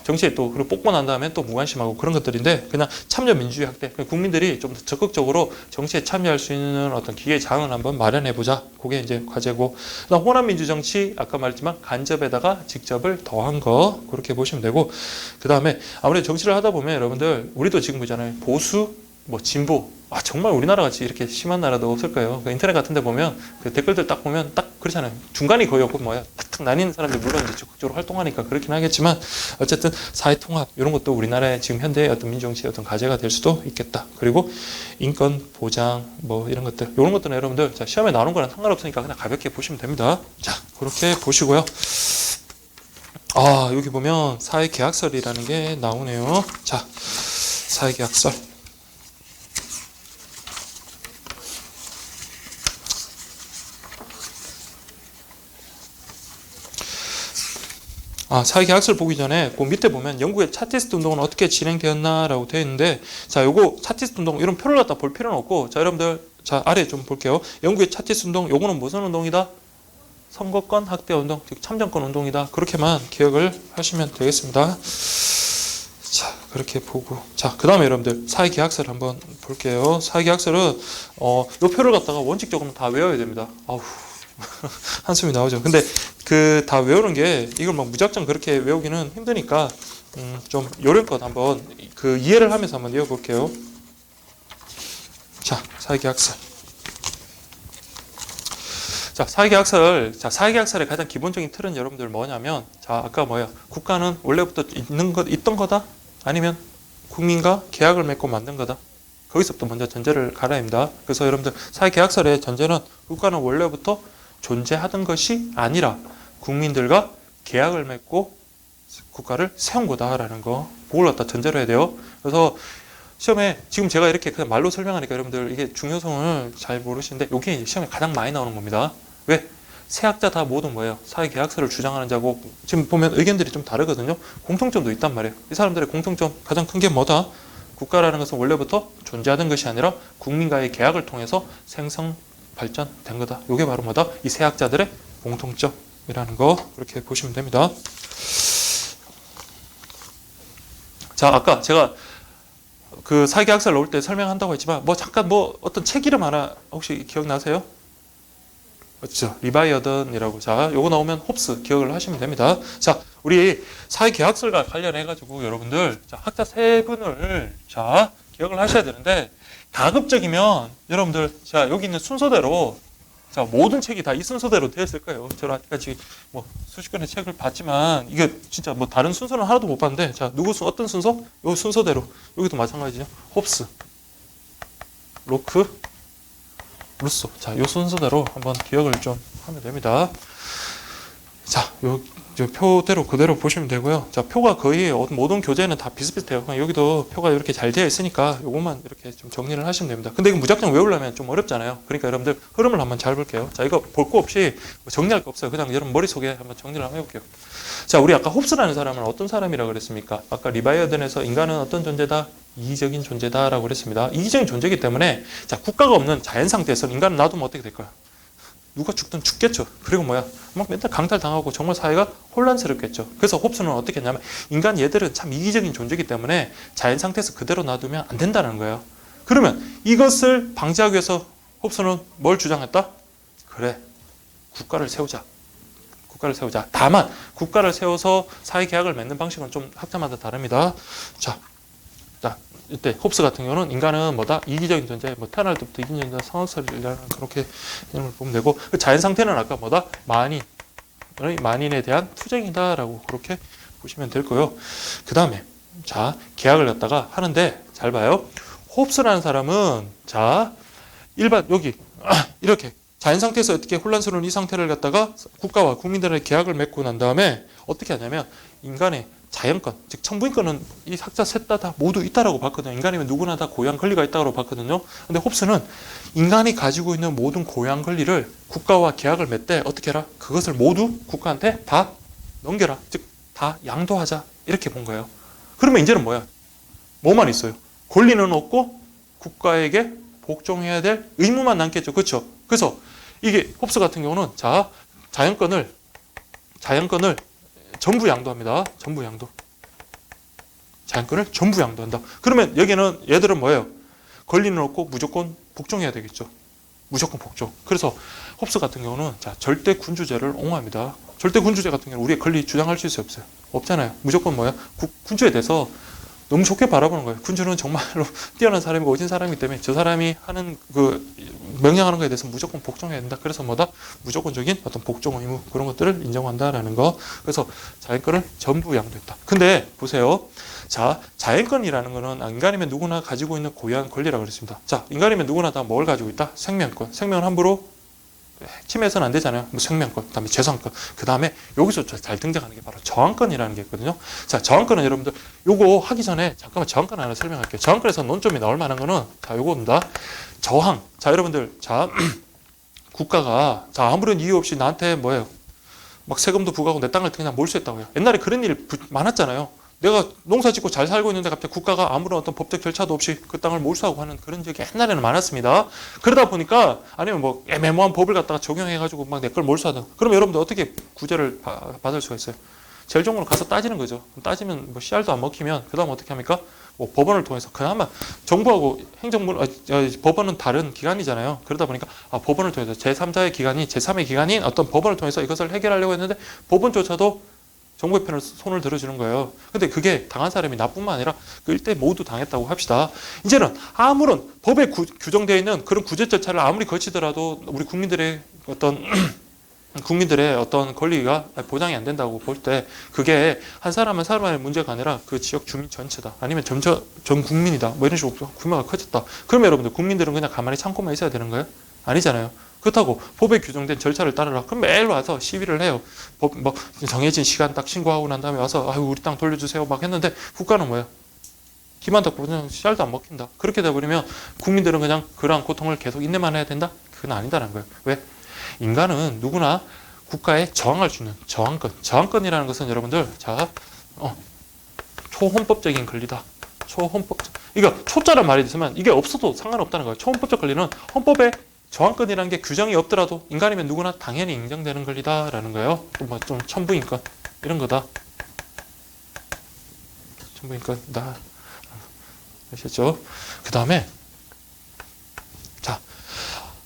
정치에 또 그리고 뽑고 난 다음에 또 무관심하고 그런 것들인데 그냥 참여 민주주의 확대 국민들이 좀 더 적극적으로 정치에 참여할 수 있는 어떤 기회 장을 한번 마련해 보자. 그게 이제 과제고 그다음 호남 민주 정치 아까 말했지만 간접에다가 직접을 더한 거 그렇게 보시면 되고 그 다음에 아무래도 정치를 하다 보면 여러분들 우리도 지금 보잖아요. 보수 뭐 진보 정말 우리나라 같이 이렇게 심한 나라도 없을 거예요. 그 인터넷 같은 데 보면 그 댓글들 딱 보면 딱 그렇잖아요. 중간이 거의 없고 뭐야 탁탁 나뉘는 사람들 물론 이제 적극적으로 활동하니까 그렇긴 하겠지만 어쨌든 사회 통합 이런 것도 우리나라의 지금 현대의 어떤 민주정치의 어떤 과제가 될 수도 있겠다. 그리고 인권 보장 뭐 이런 것들 이런 것들은 여러분들 자, 시험에 나오는 거랑 상관없으니까 그냥 가볍게 보시면 됩니다. 자 그렇게 보시고요. 여기 보면 사회계약설이라는 게 나오네요. 자 사회계약설 사회계약서를 보기 전에 그 밑에 보면 영국의 차티스트 운동은 어떻게 진행되었나라고 되어 있는데 자 요거 차티스트 운동 이런 표를 갖다 볼 필요는 없고 자 여러분들 자 아래 좀 볼게요. 영국의 차티스트 운동 요거는 무슨 운동이다? 선거권 확대 운동 즉 참정권 운동이다. 그렇게만 기억을 하시면 되겠습니다. 자 그렇게 보고 자 그 다음에 여러분들 사회계약서를 한번 볼게요. 사회계약서는 요 표를 갖다가 원칙적으로 다 외워야 됩니다. 한숨이 나오죠. 근데 그 다 외우는 게 이걸 막 무작정 그렇게 외우기는 힘드니까 좀 요령껏 한번 그 이해를 하면서 한번 외워볼게요. 자 사회계약설. 자 사회계약설의 가장 기본적인 틀은 여러분들 뭐냐면 자 아까 국가는 원래부터 있던 거다 아니면 국민과 계약을 맺고 만든 거다. 거기서부터 먼저 전제를 갈아야 합니다. 그래서 여러분들 사회계약설의 전제는 국가는 원래부터 존재하던 것이 아니라 국민들과 계약을 맺고 국가를 세운 거다라는 거 그걸 갖다 전제로 해야 돼요. 그래서 시험에 지금 제가 이렇게 그냥 말로 설명하니까 여러분들 이게 중요성을 잘 모르시는데 이게 이제 시험에 가장 많이 나오는 겁니다. 왜? 세 학자 다 모두 뭐예요? 사회계약서를 주장하는 자고 지금 보면 의견들이 좀 다르거든요. 공통점도 있단 말이에요. 이 사람들의 공통점 가장 큰 게 뭐다? 국가라는 것은 원래부터 존재하던 것이 아니라 국민과의 계약을 통해서 생성 발전된 거다. 이게 바로 뭐다? 이 세 학자들의 공통점이라는 거 그렇게 보시면 됩니다. 자 아까 제가 그 사회계약서를 넣을 때 설명한다고 했지만 잠깐 어떤 책 이름 하나 혹시 기억나세요? 그렇죠. 리바이어던이라고. 자, 요거 나오면 홉스 기억을 하시면 됩니다. 자, 우리 사회계약설과 관련해가지고 여러분들 자, 학자 세 분을 자, 기억을 하셔야 되는데 가급적이면 여러분들 자, 여기 있는 순서대로 자, 모든 책이 다 이 순서대로 되어 있을 거예요. 제가 아직까지 수십 권의 책을 봤지만 이게 진짜 다른 순서는 하나도 못 봤는데 자, 어떤 순서? 요 순서대로. 여기도 마찬가지죠. 홉스, 로크, 루소. 자, 요 순서대로 한번 기억을 좀 하면 됩니다. 자, 요 표대로 그대로 보시면 되고요. 자, 표가 거의 모든 교재는 다 비슷비슷해요. 여기도 표가 이렇게 잘 되어 있으니까 요것만 이렇게 좀 정리를 하시면 됩니다. 근데 이거 무작정 외우려면 좀 어렵잖아요. 그러니까 여러분들 흐름을 한번 잘 볼게요. 자, 이거 볼 거 없이 정리할 거 없어요. 그냥 여러분 머릿속에 한번 정리를 한번 해볼게요. 자, 우리 아까 홉스라는 사람은 어떤 사람이라고 그랬습니까? 아까 리바이어던에서 인간은 어떤 존재다? 이기적인 존재다라고 그랬습니다. 이기적인 존재이기 때문에 자, 국가가 없는 자연 상태에서는 인간은 놔두면 어떻게 될까요? 누가 죽든 죽겠죠. 그리고 막 맨날 강탈당하고 정말 사회가 혼란스럽겠죠. 그래서 홉스는 어떻게 했냐면 인간 얘들은 참 이기적인 존재이기 때문에 자연 상태에서 그대로 놔두면 안 된다는 거예요. 그러면 이것을 방지하기 위해서 홉스는 뭘 주장했다? 그래, 국가를 세우자. 국가를 세우자. 다만 국가를 세워서 사회계약을 맺는 방식은 좀 학자마다 다릅니다. 자, 이때 홉스 같은 경우는 인간은 뭐다? 이기적인 존재, 뭐 태어날 때부터 이기적인 존재, 상업설이라는 그렇게 이런 걸 보면 되고, 그 자연 상태는 아까 뭐다? 만인에 대한 투쟁이다라고 그렇게 보시면 될 거예요. 그 다음에 자 계약을 갖다가 하는데 잘 봐요. 홉스라는 사람은 자 일반 여기 이렇게 자연 상태에서 어떻게 혼란스러운 이 상태를 갖다가 국가와 국민들의 계약을 맺고 난 다음에 어떻게 하냐면 인간의 자연권, 즉 천부인권은 이 학자 셋 다 모두 있다라고 봤거든요. 인간이면 누구나 다 고유한 권리가 있다고 봤거든요. 근데 홉스는 인간이 가지고 있는 모든 고유한 권리를 국가와 계약을 맺되 어떻게 해라? 그것을 모두 국가한테 다 넘겨라. 즉 다 양도하자. 이렇게 본 거예요. 그러면 이제는 뭐야? 뭐만 있어요? 권리는 없고 국가에게 복종해야 될 의무만 남겠죠. 그렇죠? 그래서 이게 홉스 같은 경우는 자 자연권을 전부 양도합니다. 전부 양도. 자연권을 전부 양도한다. 그러면 여기는 얘들은 뭐예요? 권리는 없고 무조건 복종해야 되겠죠. 무조건 복종. 그래서 홉스 같은 경우는 자 절대 군주제를 옹호합니다. 절대 군주제 같은 경우는 우리의 권리 주장할 수 있어요? 없어요? 없잖아요. 무조건 뭐야? 군주에 대해서 너무 좋게 바라보는 거예요. 군주는 정말로 뛰어난 사람이고 오진 사람이기 때문에 저 사람이 하는 그 명령하는 거에 대해서 무조건 복종해야 된다. 그래서 뭐다? 무조건적인 어떤 복종 의무 그런 것들을 인정한다라는 거. 그래서 자연권을 전부 양도했다. 근데 보세요. 자, 자연권이라는 거는 인간이면 누구나 가지고 있는 고유한 권리라고 그랬습니다. 자, 인간이면 누구나 다 뭘 가지고 있다? 생명권. 생명을 함부로 침해해서는 안 되잖아요. 뭐 생명권, 그다음에 재산권, 그다음에 여기서 잘 등장하는 게 바로 저항권이라는 게 있거든요. 자, 저항권은 여러분들 요거 하기 전에 잠깐만 저항권 하나 설명할게요. 저항권에서 논점이 나올 만한 거는 자 요겁니다. 저항. 자, 여러분들 자 국가가 자 아무런 이유 없이 나한테 뭐예요? 막 세금도 부과하고 내 땅을 그냥 몰수했다고요. 옛날에 그런 일 많았잖아요. 내가 농사 짓고 잘 살고 있는데 갑자기 국가가 아무런 어떤 법적 절차도 없이 그 땅을 몰수하고 하는 그런 적이 옛날에는 많았습니다. 그러다 보니까 아니면 뭐 애매모호한 법을 갖다가 적용해가지고 막 내 걸 몰수하든 그럼 여러분들 어떻게 구제를 받을 수가 있어요? 제일 좋은 건 가서 따지는 거죠. 따지면 뭐 씨알도 안 먹히면 그 다음 어떻게 합니까? 뭐 법원을 통해서 그나마 정부하고 법원은 다른 기관이잖아요. 그러다 보니까 법원을 통해서 제3자의 기관이 제3의 기관인 어떤 법원을 통해서 이것을 해결하려고 했는데 법원조차도 정부의 편을 손을 들어주는 거예요. 근데 그게 당한 사람이 나뿐만 아니라 그 일대 모두 당했다고 합시다. 이제는 아무런 법에 규정되어 있는 그런 구제 절차를 아무리 거치더라도 우리 국민들의 어떤 권리가 보장이 안 된다고 볼 때 그게 한 사람 한 사람의 문제가 아니라 그 지역 주민 전체다. 아니면 전 국민이다. 뭐 이런 식으로 규모가 커졌다. 그러면 여러분들 국민들은 그냥 가만히 참고만 있어야 되는 거예요? 아니잖아요. 그렇다고 법에 규정된 절차를 따르라. 그럼 매일 와서 시위를 해요. 뭐 정해진 시간 딱 신고하고 난 다음에 와서 아유 우리 땅 돌려주세요 막 했는데 국가는 뭐예요? 기만 닫고 그냥 씨알도 안 먹힌다. 그렇게 돼버리면 국민들은 그냥 그러한 고통을 계속 인내만 해야 된다? 그건 아니다라는 거예요. 왜? 인간은 누구나 국가에 저항할 수 있는 저항권. 저항권이라는 것은 여러분들 초헌법적인 권리다. 이거 초자란 말이 있으면 이게 없어도 상관없다는 거예요. 초헌법적 권리는 헌법에 저항권이라는 게 규정이 없더라도 인간이면 누구나 당연히 인정되는 권리다라는 거예요. 뭐 좀 천부인권 이런 거다. 천부인권다. 아셨죠? 그 다음에 자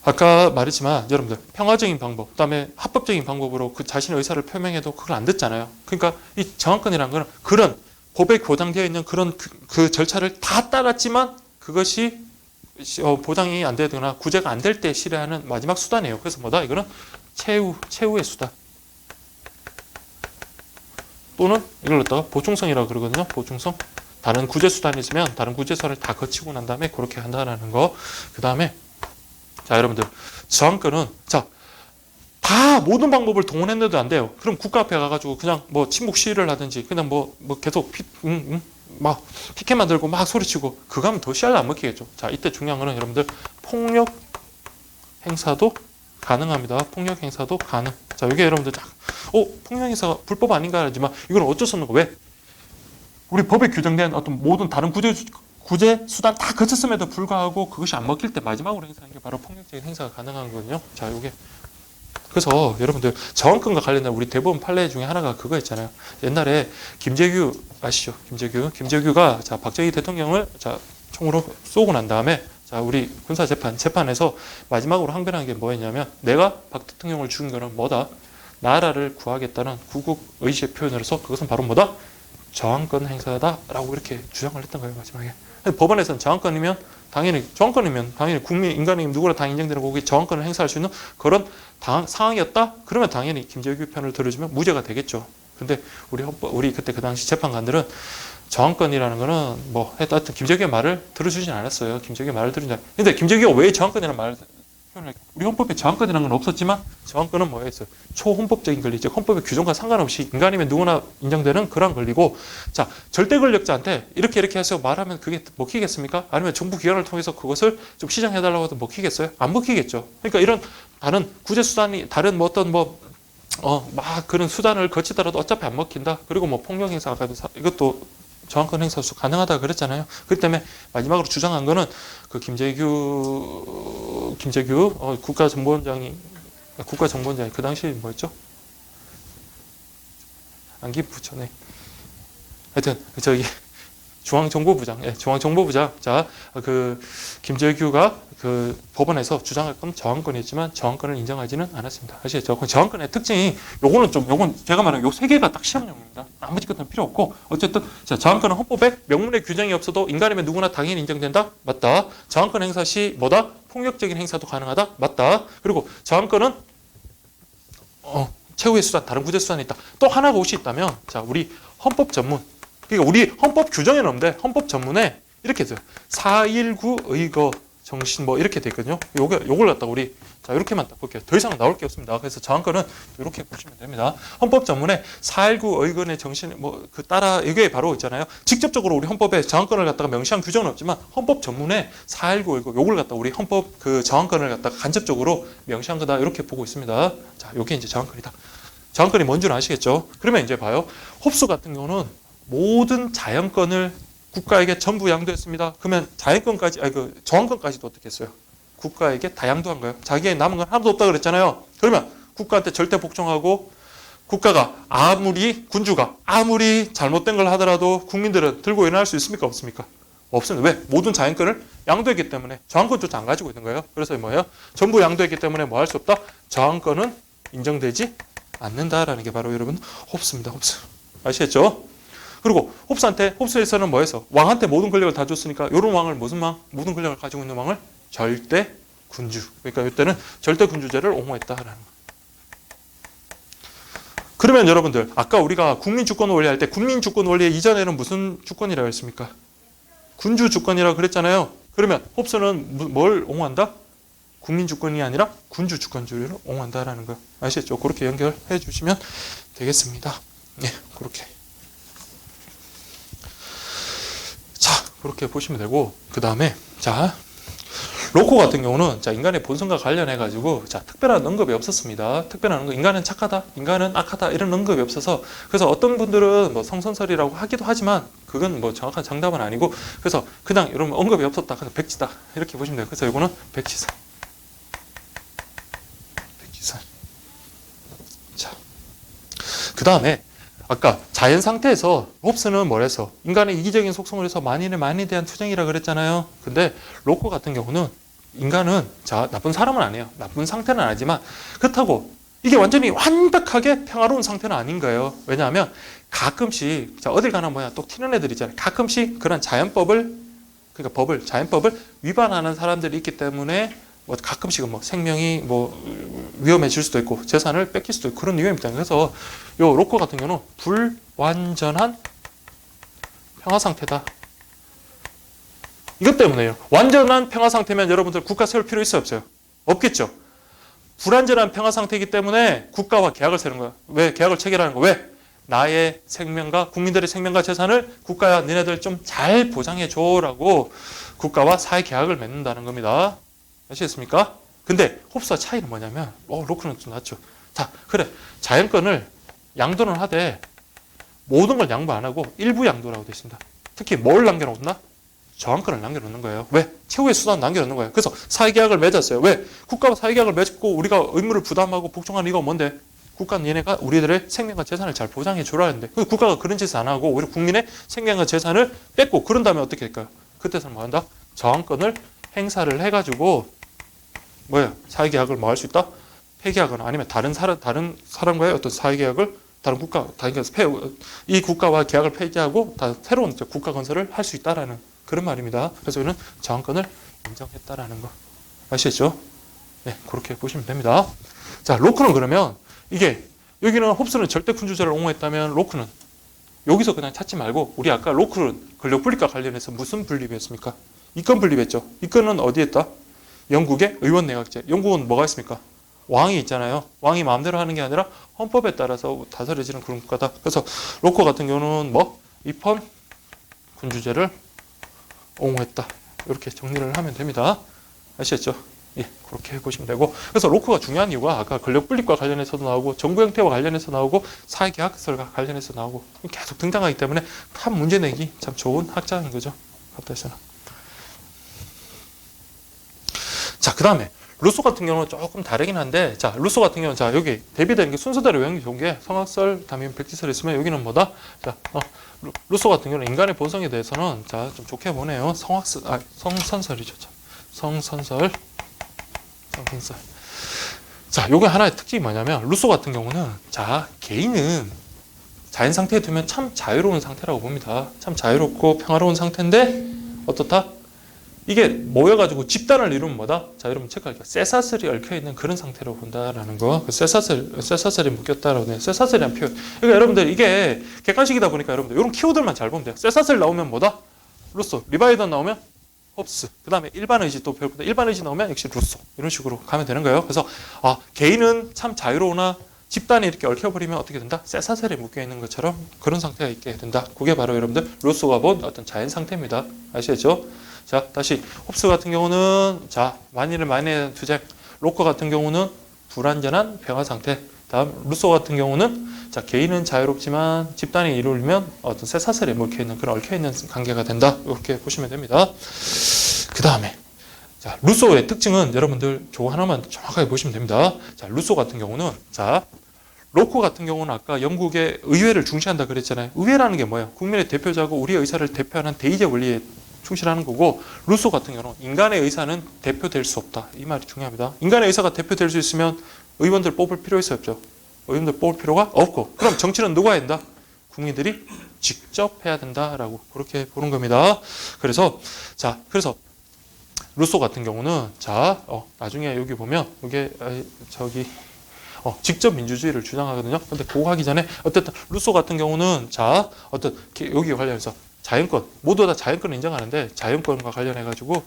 아까 말했지만 여러분들 평화적인 방법, 그다음에 합법적인 방법으로 그 자신의 의사를 표명해도 그걸 안 듣잖아요. 그러니까 이 저항권이라는 거는 그런 법에 보장되어 있는 그런 그 절차를 다 따랐지만 그것이 보장이 안 되거나 구제가 안 될 때 실행하는 마지막 수단이에요. 그래서 뭐다? 이거는 최후의 수단. 또는 이걸 갖다가 보충성이라고 그러거든요. 보충성. 다른 구제 수단이 있으면 다른 구제선을 다 거치고 난 다음에 그렇게 한다는 거. 그 다음에 자 여러분들 저항권은 다 모든 방법을 동원했는데도 안 돼요. 그럼 국가 앞에 가가지고 그냥 뭐 침묵 시위를 하든지 그냥 뭐 계속 막 피켓 만들고 막 소리치고 그거 하면 더 씨알도 안 먹히겠죠. 자 이때 중요한 거는 여러분들 폭력 행사도 가능합니다. 폭력 행사도 가능. 자 이게 여러분들 폭력 행사가 불법 아닌가 하지만 이건 어쩔 수 없는 거. 왜? 우리 법에 규정된 어떤 모든 다른 구제 수단 다 거쳤음에도 불구하고 그것이 안 먹힐 때 마지막으로 행사하는 게 바로 폭력적인 행사가 가능한 거거든요. 자 이게 그래서 여러분들 저항권과 관련된 우리 대법원 판례 중에 하나가 그거 있잖아요. 옛날에 김재규 아시죠? 김재규가 자 박정희 대통령을 자 총으로 쏘고 난 다음에 자 우리 군사 재판에서 마지막으로 항변한 게 뭐였냐면 내가 박 대통령을 죽인 거는 뭐다? 나라를 구하겠다는 구국 의지의 표현으로서 그것은 바로 뭐다? 저항권 행사다라고 이렇게 주장을 했던 거예요 마지막에. 법원에서는 저항권이면 당연히 국민 인간이 누구나 다 인정되는 거고 저항권을 행사할 수 있는 그런 상황이었다. 그러면 당연히 김재규 편을 들어주면 무죄가 되겠죠. 근데 우리 그때 그 당시 재판관들은 저항권이라는 거는 뭐 하여튼 김재규의 말을 들어주진 않았어요. 김재규의 말을 들으냐. 근데 김재규가 왜 저항권이라는 말을 우리 헌법에 저항권이라는 건 없었지만 저항권은 뭐였어요? 초헌법적인 권리죠. 헌법의 규정과 상관없이 인간이면 누구나 인정되는 그런 권리고, 자 절대 권력자한테 이렇게 해서 말하면 그게 먹히겠습니까? 아니면 정부 기관을 통해서 그것을 좀 시정해달라고 해도 먹히겠어요? 안 먹히겠죠. 그러니까 이런 다른 구제 수단이 다른 뭐 어떤 막 그런 수단을 거치더라도 어차피 안 먹힌다. 그리고 뭐 폭력 행사가 이것도 저항권 행사 가능하다 그랬잖아요. 그렇기 때문에 마지막으로 주장한 거는 그 김재규 국가정보원장이 그 당시 뭐였죠? 안기부처네. 하여튼 중앙정보부장. 자, 그 김재규가 그 법원에서 주장할 건 저항권이었지만 저항권을 인정하지는 않았습니다. 아시겠죠? 저항권의 특징이 요건 제가 말한 요 세 개가 딱 시험용입니다. 나머지 것은 필요 없고 어쨌든 자, 저항권은 헌법에 명문의 규정이 없어도 인간이면 누구나 당연히 인정된다. 맞다. 저항권 행사 시 뭐다? 폭력적인 행사도 가능하다. 맞다. 그리고 저항권은 최후의 수단, 다른 구제 수단이 있다. 또 하나가 혹시 있다면 자, 우리 헌법 전문. 그러니까 우리 헌법 규정에는 없는데 헌법 전문에 이렇게 돼요. 419 의거 정신 뭐 이렇게 돼 있거든요. 요걸 갖다가 우리 자 이렇게만 딱 볼게요. 더 이상 나올 게 없습니다. 그래서 저항권은 이렇게 보시면 됩니다. 헌법 전문에 419 의건의 정신 뭐 그 따라 이게 바로 있잖아요. 직접적으로 우리 헌법에 저항권을 갖다가 명시한 규정은 없지만 헌법 전문에 419 의거 요걸 갖다가 우리 헌법 그 저항권을 갖다가 간접적으로 명시한 거다 이렇게 보고 있습니다. 자, 요게 이제 저항권이다. 저항권이 뭔 줄 아시겠죠? 그러면 이제 봐요. 홉스 같은 경우는 모든 자연권을 국가에게 전부 양도했습니다. 그러면 저항권까지도 어떻게 했어요? 국가에게 다 양도한 거예요. 자기에 남은 건 하나도 없다 그랬잖아요. 그러면 국가한테 절대 복종하고 국가가 군주가 아무리 잘못된 걸 하더라도 국민들은 들고 일어날 수 있습니까? 없습니까? 없습니다. 왜? 모든 자연권을 양도했기 때문에 저항권조차 안 가지고 있는 거예요. 그래서 뭐예요? 전부 양도했기 때문에 뭐 할 수 없다? 저항권은 인정되지 않는다라는 게 바로 여러분 홉스입니다. 홉스. 아시겠죠? 그리고 홉스에서는 뭐 해서 왕한테 모든 권력을 다 줬으니까 요런 왕을 무슨 왕? 모든 권력을 가지고 있는 왕을 절대 군주. 그러니까 이때는 절대 군주제를 옹호했다라는 거예요. 그러면 여러분들 아까 우리가 국민주권 원리 할 때 국민주권 원리 이전에는 무슨 주권이라고 했습니까? 군주 주권이라고 그랬잖아요. 그러면 홉스는 뭘 옹호한다? 국민주권이 아니라 군주 주권주의를 옹호한다라는 거 아시겠죠? 그렇게 연결해 주시면 되겠습니다. 예, 그렇게. 자, 그렇게 보시면 되고 그 다음에 자 로코 같은 경우는 자 인간의 본성과 관련해 가지고 자 특별한 언급이 없었습니다. 특별한 언급, 인간은 착하다, 인간은 악하다 이런 언급이 없어서 그래서 어떤 분들은 뭐 성선설이라고 하기도 하지만 그건 뭐 정확한 정답은 아니고 그래서 그냥 이런 언급이 없었다, 그냥 백지다 이렇게 보시면 돼요. 그래서 이거는 백지사. 자, 그 다음에 아까 자연 상태에서 홉스는 뭐랬어? 인간의 이기적인 속성을 해서 만인의 만에 대한 투쟁이라 그랬잖아요. 근데 로코 같은 경우는 인간은 자 나쁜 사람은 아니에요. 나쁜 상태는 아니지만 그렇다고 이게 완전히 완벽하게 평화로운 상태는 아닌 거예요. 왜냐하면 가끔씩 자 어딜 가나 뭐야 또 튀는 애들 있잖아요. 가끔씩 그런 자연법을 위반하는 사람들이 있기 때문에 뭐 가끔씩은 뭐 생명이 뭐 위험해질 수도 있고 재산을 뺏길 수도 있고 그런 위험이 있잖아요. 그래서 요 로코 같은 경우는 불완전한 평화 상태다. 이것 때문에요. 완전한 평화 상태면 여러분들 국가 세울 필요 있어요, 없어요? 없겠죠. 불완전한 평화 상태이기 때문에 국가와 계약을 세우는 거야. 왜? 계약을 체결하는 거. 왜? 나의 생명과 국민들의 생명과 재산을 국가야 너네들 좀 잘 보장해 줘라고 국가와 사회 계약을 맺는다는 겁니다. 아시겠습니까? 근데 홉스와 차이는 뭐냐면 로크는 좀 낫죠. 자, 그래. 자연권을 양도는 하되 모든 걸 양보 안 하고 일부 양도라고 되어 있습니다. 특히 뭘 남겨놓나? 저항권을 남겨놓는 거예요. 왜? 최후의 수단을 남겨놓는 거예요. 그래서 사회계약을 맺었어요. 왜? 국가와 사회계약을 맺고 우리가 의무를 부담하고 복종하는 이유가 뭔데? 국가는 얘네가 우리들의 생명과 재산을 잘 보장해 주라는데 국가가 그런 짓을 안 하고 오히려 국민의 생명과 재산을 뺏고 그런 다음에 어떻게 될까요? 그때서는 뭐 한다? 저항권을 행사를 해가지고 뭐야? 사회계약을 뭐 할 수 있다? 폐기하거나 아니면 다른 사람과의 어떤 사회계약을 다른 국가, 이 국가와 계약을 폐기하고 다 새로운 국가 건설을 할 수 있다라는 그런 말입니다. 그래서 우리는 저항권을 인정했다라는 거 아시겠죠? 네, 그렇게 보시면 됩니다. 자, 로크는 그러면 이게 여기는 홉스는 절대 군주제를 옹호했다면 로크는 여기서 그냥 찾지 말고 우리 아까 로크는 권력 분립과 관련해서 무슨 분립이었습니까? 이권 분립했죠. 이권은 어디에 있다? 영국의 의원 내각제. 영국은 뭐가 있습니까? 왕이 있잖아요. 왕이 마음대로 하는 게 아니라 헌법에 따라서 다스려지는 그런 국가다. 그래서 로크 같은 경우는 뭐 입헌 군주제를 옹호했다. 이렇게 정리를 하면 됩니다. 아시겠죠? 예, 그렇게 보시면 되고. 그래서 로크가 중요한 이유가 아까 권력 분립과 관련해서도 나오고 정부 형태와 관련해서 나오고 사회계약설과 관련해서 나오고 계속 등장하기 때문에 참 문제 내기 참 좋은 학자인 거죠. 학자에서는. 자, 그 다음에 루소 같은 경우는 조금 다르긴 한데, 자, 루소 같은 경우는 자, 여기 대비되는 게 순서대로 외우는 게 좋은 게 성악설, 다음에 백지설 있으면 여기는 뭐다? 자, 루소 같은 경우는 인간의 본성에 대해서는 자, 좀 좋게 보네요. 성선설이죠. 성선설. 자, 요게 하나의 특징이 뭐냐면 루소 같은 경우는 자, 개인은 자연 상태에 두면 참 자유로운 상태라고 봅니다. 참 자유롭고 평화로운 상태인데 어떻다? 이게 모여가지고 집단을 이루면 뭐다? 자, 여러분 체크할게요. 쇠사슬이 얽혀있는 그런 상태로 본다라는 거. 쇠사슬이 묶였다라고 해요. 쇠사슬이란 표현. 그러니까 여러분들 이게 객관식이다 보니까 여러분들 이런 키워드만 잘 보면 돼요. 쇠사슬 나오면 뭐다? 루소. 리바이던 나오면 홉스. 그 다음에 일반 의지 또 배울 건데 일반 의지 나오면 역시 루소. 이런 식으로 가면 되는 거예요. 그래서 개인은 참 자유로우나 집단이 이렇게 얽혀버리면 어떻게 된다? 쇠사슬에 묶여있는 것처럼 그런 상태가 있게 된다. 그게 바로 여러분들 루소가 본 어떤 자연 상태입니다. 아시겠죠? 자, 다시 홉스 같은 경우는 자, 만일을 만일에 투쟁. 로커 같은 경우는 불완전한 평화 상태. 다음 루소 같은 경우는 자, 개인은 자유롭지만 집단이 이루려면 어떤 쇠사슬에 묶여 있는 그런 얽혀 있는 관계가 된다. 이렇게 보시면 됩니다. 그 다음에 자, 루소의 특징은 여러분들 저 하나만 정확하게 보시면 됩니다. 자, 루소 같은 경우는 자, 로코 같은 경우는 아까 영국의 의회를 중시한다 그랬잖아요. 의회라는 게 뭐예요? 국민의 대표자고 우리의 의사를 대표하는 대의제 원리에 충실하는 거고, 루소 같은 경우는 인간의 의사는 대표될 수 없다. 이 말이 중요합니다. 인간의 의사가 대표될 수 있으면 의원들 뽑을 필요 있어요, 없죠? 의원들 뽑을 필요가 없고, 그럼 정치는 누가 해야 된다? 국민들이 직접 해야 된다라고 그렇게 보는 겁니다. 그래서 루소 같은 경우는 자, 나중에 여기 보면 이게 직접 민주주의를 주장하거든요. 근데 그거 하기 전에 어쨌든 루소 같은 경우는 자, 여기 관련해서 자연권, 모두 다 자연권을 인정하는데 자연권과 관련해 가지고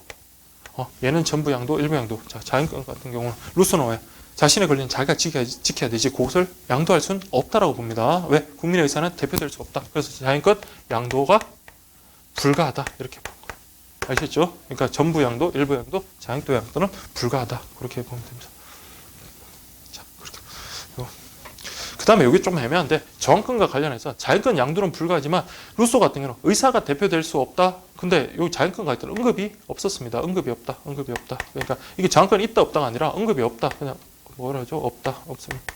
얘는 전부 양도, 일부 양도. 자, 자연권 같은 경우는 루소는 왜? 자신의 권리는 자기가 지켜야 되지 그것을 양도할 수는 없다라고 봅니다. 왜? 국민의 의사는 대표될 수 없다. 그래서 자연권 양도가 불가하다. 이렇게 보는 거예요. 아시겠죠? 그러니까 전부 양도, 일부 양도, 자연도 양도는 불가하다. 그렇게 보면 됩니다. 자, 그렇게. 그 다음에 여기 좀 애매한데 저항권과 관련해서 자연권 양도는 불가하지만 루소 같은 경우는 의사가 대표될 수 없다. 근데 여기 자연권과 있더라 언급이 없었습니다. 언급이 없다. 그러니까 이게 저항권이 있다 없다가 아니라 언급이 없다. 그냥 뭐라 하죠? 없다. 없습니다.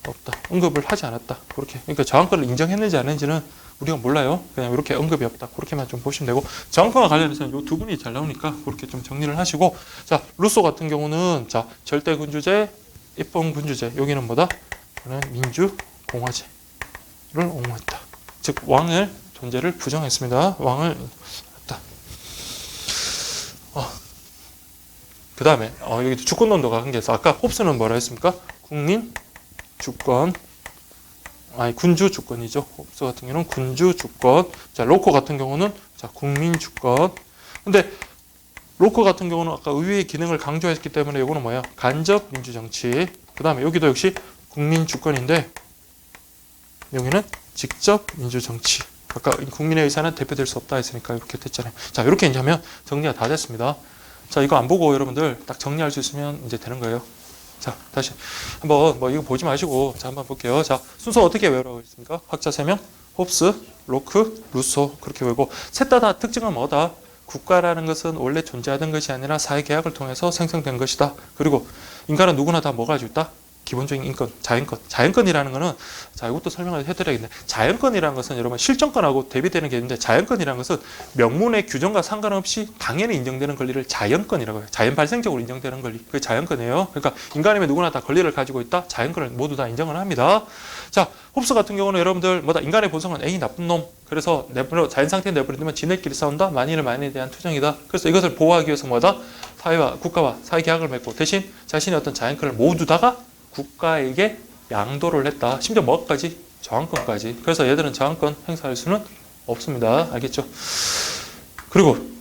없다. 언급을 하지 않았다. 그렇게. 그러니까 저항권을 인정했는지 안 했는지는 우리가 몰라요. 그냥 이렇게 언급이 없다. 그렇게만 좀 보시면 되고, 저항권과 관련해서는 이 두 분이 잘 나오니까 그렇게 좀 정리를 하시고, 자, 루소 같은 경우는 자, 절대 군주제, 입헌 군주제. 여기는 뭐다? 민주 공화제를 옹호했다. 즉 왕의 존재를 부정했습니다. 왕을 했다. 그 다음에 여기 주권론도가 한계에서 아까 홉스는 뭐라 했습니까? 국민 주권, 군주 주권이죠. 홉스 같은 경우는 군주 주권. 자, 로코 같은 경우는 자, 국민 주권. 근데 로코 같은 경우는 아까 의회의 기능을 강조했기 때문에 이거는 뭐야? 간접 민주 정치. 그 다음에 여기도 역시 국민 주권인데 여기는 직접 민주 정치. 아까 국민의 의사는 대표될 수 없다 했으니까 이렇게 됐잖아요. 자, 이렇게 이제 하면 정리가 다 됐습니다. 자, 이거 안 보고 여러분들 딱 정리할 수 있으면 이제 되는 거예요. 자, 다시 한번 이거 보지 마시고 자, 한번 볼게요. 자, 순서 어떻게 외우라고 했습니까? 학자 3명, 홉스, 로크, 루소 그렇게 외우고, 셋 다 특징은 뭐다? 국가라는 것은 원래 존재하던 것이 아니라 사회계약을 통해서 생성된 것이다. 그리고 인간은 누구나 다 뭐 가지고 있다? 기본적인 인권, 자연권. 자연권이라는 거는, 자, 이것도 설명을 해드려야겠네. 자연권이라는 것은 여러분 실정권하고 대비되는 게 있는데, 자연권이라는 것은 명문의 규정과 상관없이 당연히 인정되는 권리를 자연권이라고 해요. 자연 발생적으로 인정되는 권리. 그게 자연권이에요. 그러니까 인간이면 누구나 다 권리를 가지고 있다. 자연권을 모두 다 인정을 합니다. 자, 홉스 같은 경우는 여러분들 뭐다? 인간의 본성은 에이 나쁜 놈. 그래서 내버려 자연 상태에 내버려두면 지네끼리 싸운다. 만인을 만인에 대한 투정이다. 그래서 이것을 보호하기 위해서 뭐다? 사회와 국가와 사회 계약을 맺고 대신 자신의 어떤 자연권을 모두 다가 국가에게 양도를 했다. 심지어 뭐까지? 저항권까지. 그래서 얘들은 저항권 행사할 수는 없습니다. 알겠죠? 그리고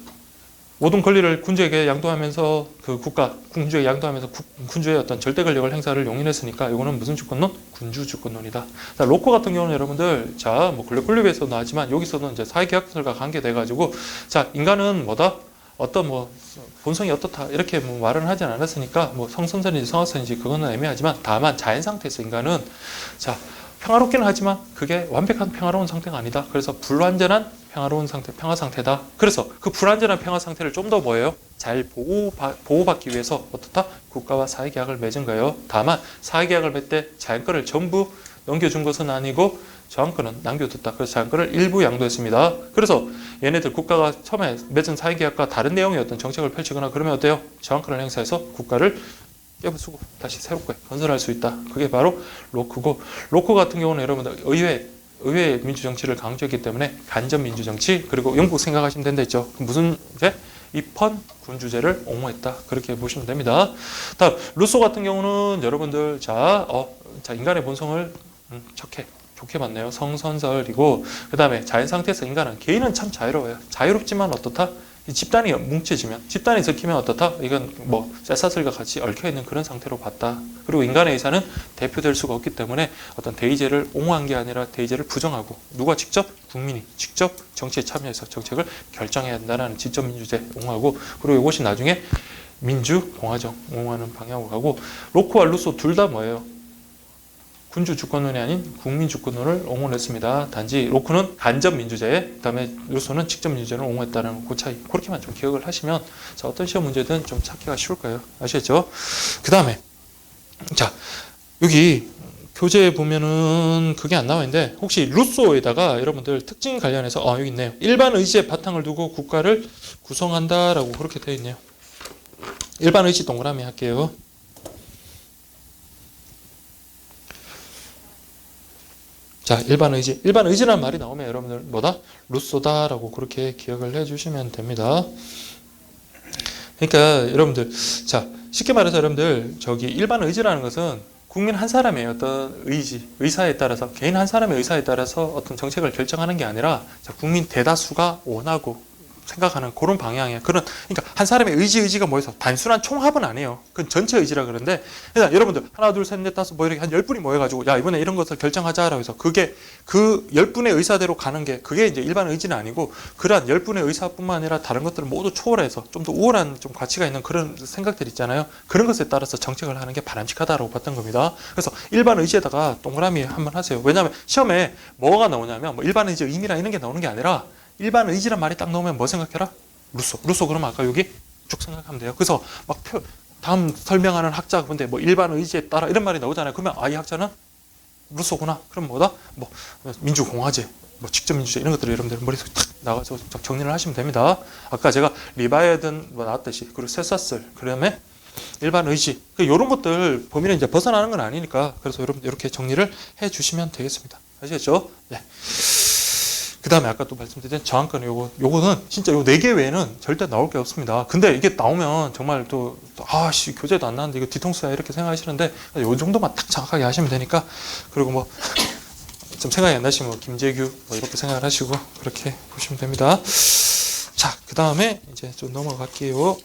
모든 권리를 군주에게 양도하면서 그 국가, 군주에게 양도하면서 군주의 어떤 절대 권력을 행사를 용인했으니까 이거는 무슨 주권론? 군주 주권론이다. 자, 로코 같은 경우는 여러분들, 자, 뭐 권력 분립에서도 나왔지만 여기서는 이제 사회계약설과 관계돼가지고, 자, 인간은 뭐다? 어떤 뭐 본성이 어떻다 이렇게 뭐 말은 하진 않았으니까 뭐 성선설인지 성악설인지 그거는 애매하지만 다만 자연 상태에서 인간은 자 평화롭기는 하지만 그게 완벽한 평화로운 상태가 아니다. 그래서 불완전한 평화로운 상태, 평화 상태다. 그래서 그 불완전한 평화 상태를 좀 더 뭐예요? 잘 보호받기 위해서 어떻다? 국가와 사회계약을 맺은 거예요. 다만 사회계약을 맺을 때 자연권을 전부 넘겨준 것은 아니고 저항권은 남겨뒀다. 그래서 자연권을 일부 양도했습니다. 그래서 얘네들 국가가 처음에 맺은 사회계약과 다른 내용의 어떤 정책을 펼치거나 그러면 어때요? 저항권을 행사해서 국가를 깨부수고 다시 새롭게 건설할 수 있다. 그게 바로 로크고, 로크 같은 경우는 여러분들 의회 민주정치를 강조했기 때문에 간접민주정치, 그리고 영국 생각하시면 된다 했죠. 무슨 이제 입헌 군주제를 옹호했다. 그렇게 보시면 됩니다. 다음 루소 같은 경우는 여러분들 자 인간의 본성을 좋게 봤네요. 성선설이고, 그 다음에 자연 상태에서 인간은 개인은 참 자유로워요. 자유롭지만 어떻다? 이 집단이 뭉쳐지면, 집단이 섞이면 어떻다? 이건 뭐 쇠사슬과 같이 얽혀있는 그런 상태로 봤다. 그리고 인간의 의사는 대표될 수가 없기 때문에 어떤 대의제를 옹호한 게 아니라 대의제를 부정하고, 누가 직접? 국민이 직접 정치에 참여해서 정책을 결정해야 한다는 지적민주제 옹호하고, 그리고 이것이 나중에 민주공화정 옹호하는 방향으로 가고, 로크와 루소 둘 다 뭐예요? 군주 주권론이 아닌 국민 주권론을 옹호했습니다. 단지 로크는 간접 민주제, 그다음에 루소는 직접 민주제를 옹호했다는 그 차이. 그렇게만 좀 기억을 하시면 자, 어떤 시험 문제든 좀 찾기가 쉬울 거예요. 아시겠죠? 그다음에 자, 여기 교재에 보면은 그게 안 나와 있는데 혹시 루소에다가 여러분들 특징 관련해서 여기 있네요. 일반 의지의 바탕을 두고 국가를 구성한다라고 그렇게 되어 있네요. 일반 의지 동그라미 할게요. 자, 일반 의지. 일반 의지라는 말이 나오면 여러분들 뭐다? 루소다라고 그렇게 기억을 해주시면 됩니다. 그러니까 여러분들, 자, 쉽게 말해서 여러분들, 저기 일반 의지라는 것은 국민 한 사람의 어떤 의지, 의사에 따라서, 개인 한 사람의 의사에 따라서 어떤 정책을 결정하는 게 아니라, 자, 국민 대다수가 원하고 생각하는 그런 방향이에요. 그러니까 한 사람의 의지가 모여서 단순한 총합은 아니에요. 그건 전체 의지라 그러는데, 그러니까 여러분들 하나, 둘, 셋, 넷, 다섯 뭐 이렇게 한 10분이 모여가지고 야 이번에 이런 것을 결정하자라고 해서 그게 그 10분의 의사대로 가는 게 그게 이제 일반 의지는 아니고, 그러한 10분의 의사뿐만 아니라 다른 것들을 모두 초월해서 좀 더 우월한 좀 가치가 있는 그런 생각들 있잖아요. 그런 것에 따라서 정책을 하는 게 바람직하다라고 봤던 겁니다. 그래서 일반 의지에다가 동그라미 한번 하세요. 왜냐하면 시험에 뭐가 나오냐면 뭐 일반 의지의 의미나 이런 게 나오는 게 아니라, 일반 의지란 말이 딱 나오면 뭐 생각해라? 루소 그러면 아까 여기 쭉 생각하면 돼요. 그래서 막 다음 설명하는 학자 근데 뭐 일반 의지에 따라 이런 말이 나오잖아요. 그러면 이 학자는 루소구나. 그럼 뭐다? 뭐 민주공화제, 뭐 직접민주제 이런 것들을 여러분들 머릿속에 탁 나가서 정리를 하시면 됩니다. 아까 제가 리바이든 뭐 나왔듯이, 그리고 쇠사슬, 그다음에 일반 의지, 이런 것들 범위는 이제 벗어나는 건 아니니까, 그래서 여러분 이렇게 정리를 해주시면 되겠습니다. 아시겠죠? 네. 그 다음에 아까 또 말씀드린 저항권, 요거는 진짜 요 4개 외에는 절대 나올 게 없습니다. 근데 이게 나오면 정말 교재도 안 나왔는데 이거 뒤통수야 이렇게 생각하시는데, 요 정도만 딱 정확하게 하시면 되니까, 그리고 뭐, 좀 생각이 안 나시면 뭐 김재규 뭐 이렇게 생각을 하시고 그렇게 보시면 됩니다. 자, 그 다음에 이제 좀 넘어갈게요.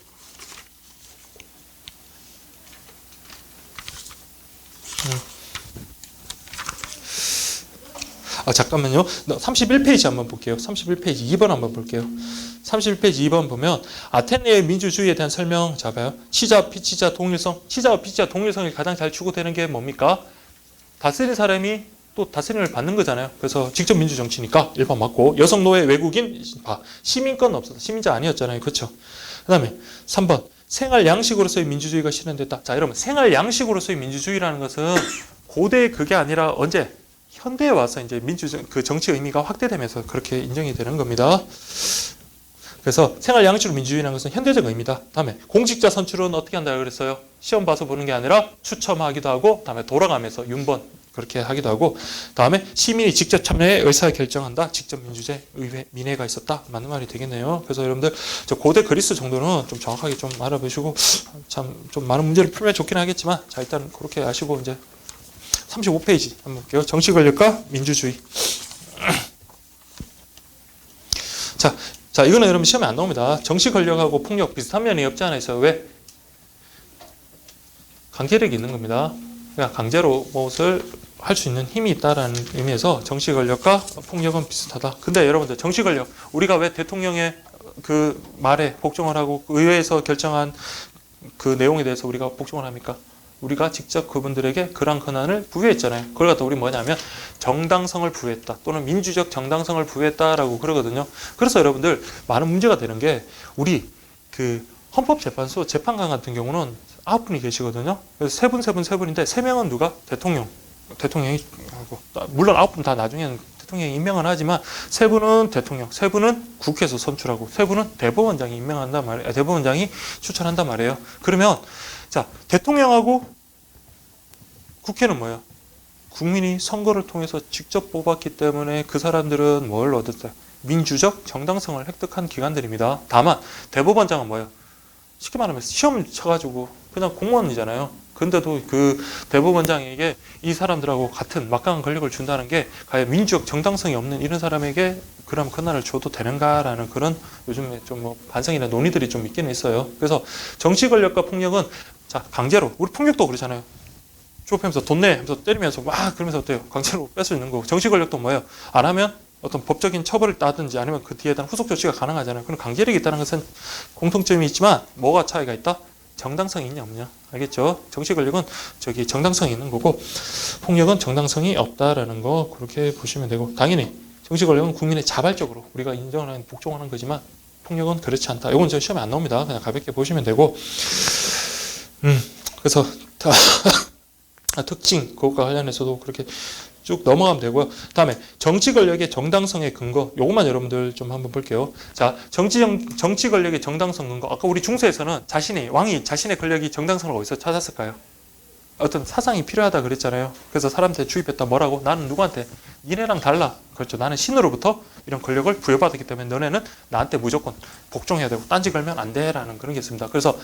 잠깐만요. 31페이지 한번 볼게요. 31페이지 2번 한번 볼게요. 31페이지 2번 보면 아테네의 민주주의에 대한 설명 잡아요. 치자, 피치자, 동일성. 치자와 피치자, 동일성이 가장 잘 추구되는 게 뭡니까? 다스린 사람이 또 다스림을 받는 거잖아요. 그래서 직접 민주정치니까 1번 맞고, 여성, 노예, 외국인, 시민권 없었다. 시민자 아니었잖아요. 그렇죠? 그 다음에 3번 생활 양식으로서의 민주주의가 실현됐다. 자, 여러분 생활 양식으로서의 민주주의라는 것은 고대 그게 아니라 언제 현대에 와서 이제 그 정치 의미가 확대되면서 그렇게 인정이 되는 겁니다. 그래서 생활 양식으로 민주주의라는 것은 현대적 의미다. 다음에 공직자 선출은 어떻게 한다고 그랬어요? 시험 봐서 보는 게 아니라 추첨하기도 하고, 다음에 돌아가면서 윤번 그렇게 하기도 하고, 다음에 시민이 직접 참여해 의사 결정한다. 직접 민주제, 의회, 민회가 있었다. 맞는 말이 되겠네요. 그래서 여러분들 저 고대 그리스 정도는 좀 정확하게 좀 알아보시고, 참 좀 많은 문제를 풀면 좋긴 하겠지만, 자 일단 그렇게 아시고 이제 35페이지 한번 볼게요. 정치 권력과 민주주의. 자, 이거는 여러분 시험에 안 나옵니다. 정치 권력하고 폭력 비슷한 면이 없지 않아 있어요. 왜? 강제력이 있는 겁니다. 그냥 강제로 무엇을 할 수 있는 힘이 있다라는 의미에서 정치 권력과 폭력은 비슷하다. 근데 여러분들 정치 권력, 우리가 왜 대통령의 그 말에 복종을 하고 의회에서 결정한 그 내용에 대해서 우리가 복종을 합니까? 우리가 직접 그분들에게 그러한 권한을 부여했잖아요. 그걸 갖다 우리 뭐냐면 정당성을 부여했다. 또는 민주적 정당성을 부여했다라고 그러거든요. 그래서 여러분들 많은 문제가 되는 게 우리 그 헌법재판소 재판관 같은 경우는 9분이 계시거든요. 그래서 세 분인데 3명은 누가? 대통령이 하고, 물론 9분 다 나중에는 대통령이 임명은 하지만 3분은 대통령, 3분은 국회에서 선출하고 3분은 대법원장이 임명한단 말이에요. 대법원장이 추천한단 말이에요. 그러면 자, 대통령하고 국회는 뭐예요? 국민이 선거를 통해서 직접 뽑았기 때문에 그 사람들은 뭘 얻었어요? 민주적 정당성을 획득한 기관들입니다. 다만 대법원장은 뭐예요? 쉽게 말하면 시험 쳐가지고 그냥 공무원이잖아요. 근데도 그 대법원장에게 이 사람들하고 같은 막강한 권력을 준다는 게 과연 민주적 정당성이 없는 이런 사람에게 그럼 권한을 줘도 되는가라는 그런 요즘에 좀 뭐 반성이나 논의들이 좀 있기는 있어요. 그래서 정치 권력과 폭력은 자 강제로, 우리 폭력도 그러잖아요. 좁히면서 돈 내 하면서 때리면서 막 그러면서 어때요? 강제로 뺄 수 있는 거고. 정치 권력도 뭐예요? 안 하면 어떤 법적인 처벌을 따든지 아니면 그 뒤에 대한 후속 조치가 가능하잖아요. 그럼 강제력이 있다는 것은 공통점이 있지만 뭐가 차이가 있다? 정당성이 있냐 없냐. 알겠죠? 정치 권력은 저기 정당성이 있는 거고 폭력은 정당성이 없다라는 거 그렇게 보시면 되고, 당연히 정치 권력은 국민의 자발적으로 우리가 인정하는 복종하는 거지만 폭력은 그렇지 않다. 이건 저 시험에 안 나옵니다. 그냥 가볍게 보시면 되고, 그래서 다 특징 그것과 관련해서도 그렇게 쭉 넘어가면 되고요. 다음에 정치 권력의 정당성의 근거, 요것만 여러분들 좀 한번 볼게요. 자, 정치 권력의 정당성 근거. 아까 우리 중세에서는 왕이 자신의 권력이 정당성을 어디서 찾았을까요? 어떤 사상이 필요하다 그랬잖아요. 그래서 사람한테 주입했다. 뭐라고? 나는 누구한테? 니네랑 달라. 그렇죠. 나는 신으로부터 이런 권력을 부여받았기 때문에 너네는 나한테 무조건 복종해야 되고 딴지 걸면 안 돼라는 그런 게 있습니다. 그래서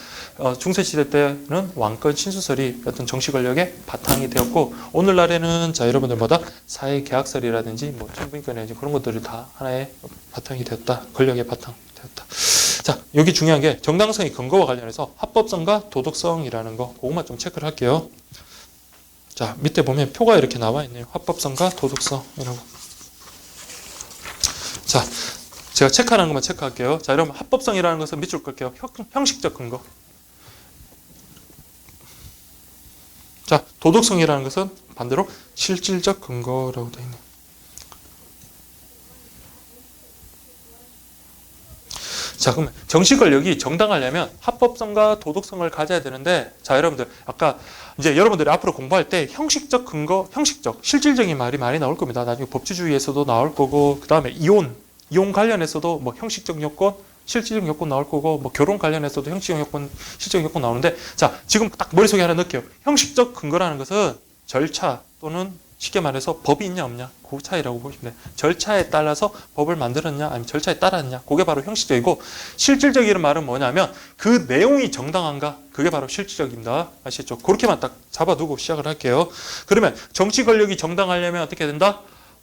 중세시대 때는 왕권 신수설이 어떤 정치 권력의 바탕이 되었고, 오늘날에는 자 여러분들 뭐다? 사회계약설이라든지 뭐 천부인권이라든지 그런 것들이 다 하나의 바탕이 되었다. 권력의 바탕 되었다. 자, 여기 중요한 게 정당성의 근거와 관련해서 합법성과 도덕성이라는 거, 그것만 좀 체크를 할게요. 자, 밑에 보면 표가 이렇게 나와 있네요. 합법성과 도덕성이라고. 자, 제가 체크하는 것만 체크할게요. 자, 여러분 합법성이라는 것은 밑줄 끌게요. 형식적 근거. 자, 도덕성이라는 것은 반대로 실질적 근거라고 되어 있네요. 자, 그러면 정치 권력이 정당하려면 합법성과 도덕성을 가져야 되는데, 자, 여러분들 아까 이제 여러분들이 앞으로 공부할 때 형식적 근거, 실질적인 말이 많이 나올 겁니다. 나중에 법치주의에서도 나올 거고, 그 다음에 이혼 관련해서도 뭐 형식적 요건, 실질적 요건 나올 거고, 뭐 결혼 관련해서도 형식적 요건, 실질적 요건 나오는데, 자, 지금 딱 머릿속에 하나 넣을게요. 형식적 근거라는 것은 절차 또는 쉽게 말해서 법이 있냐 없냐, 그 차이라고 보시면 돼요. 절차에 따라서 법을 만들었냐 아니면 절차에 따랐냐, 그게 바로 형식적이고, 실질적인 말은 뭐냐면 그 내용이 정당한가, 그게 바로 실질적입니다. 아시겠죠? 그렇게만 딱 잡아두고 시작을 할게요. 그러면 정치 권력이 정당하려면 어떻게 된다?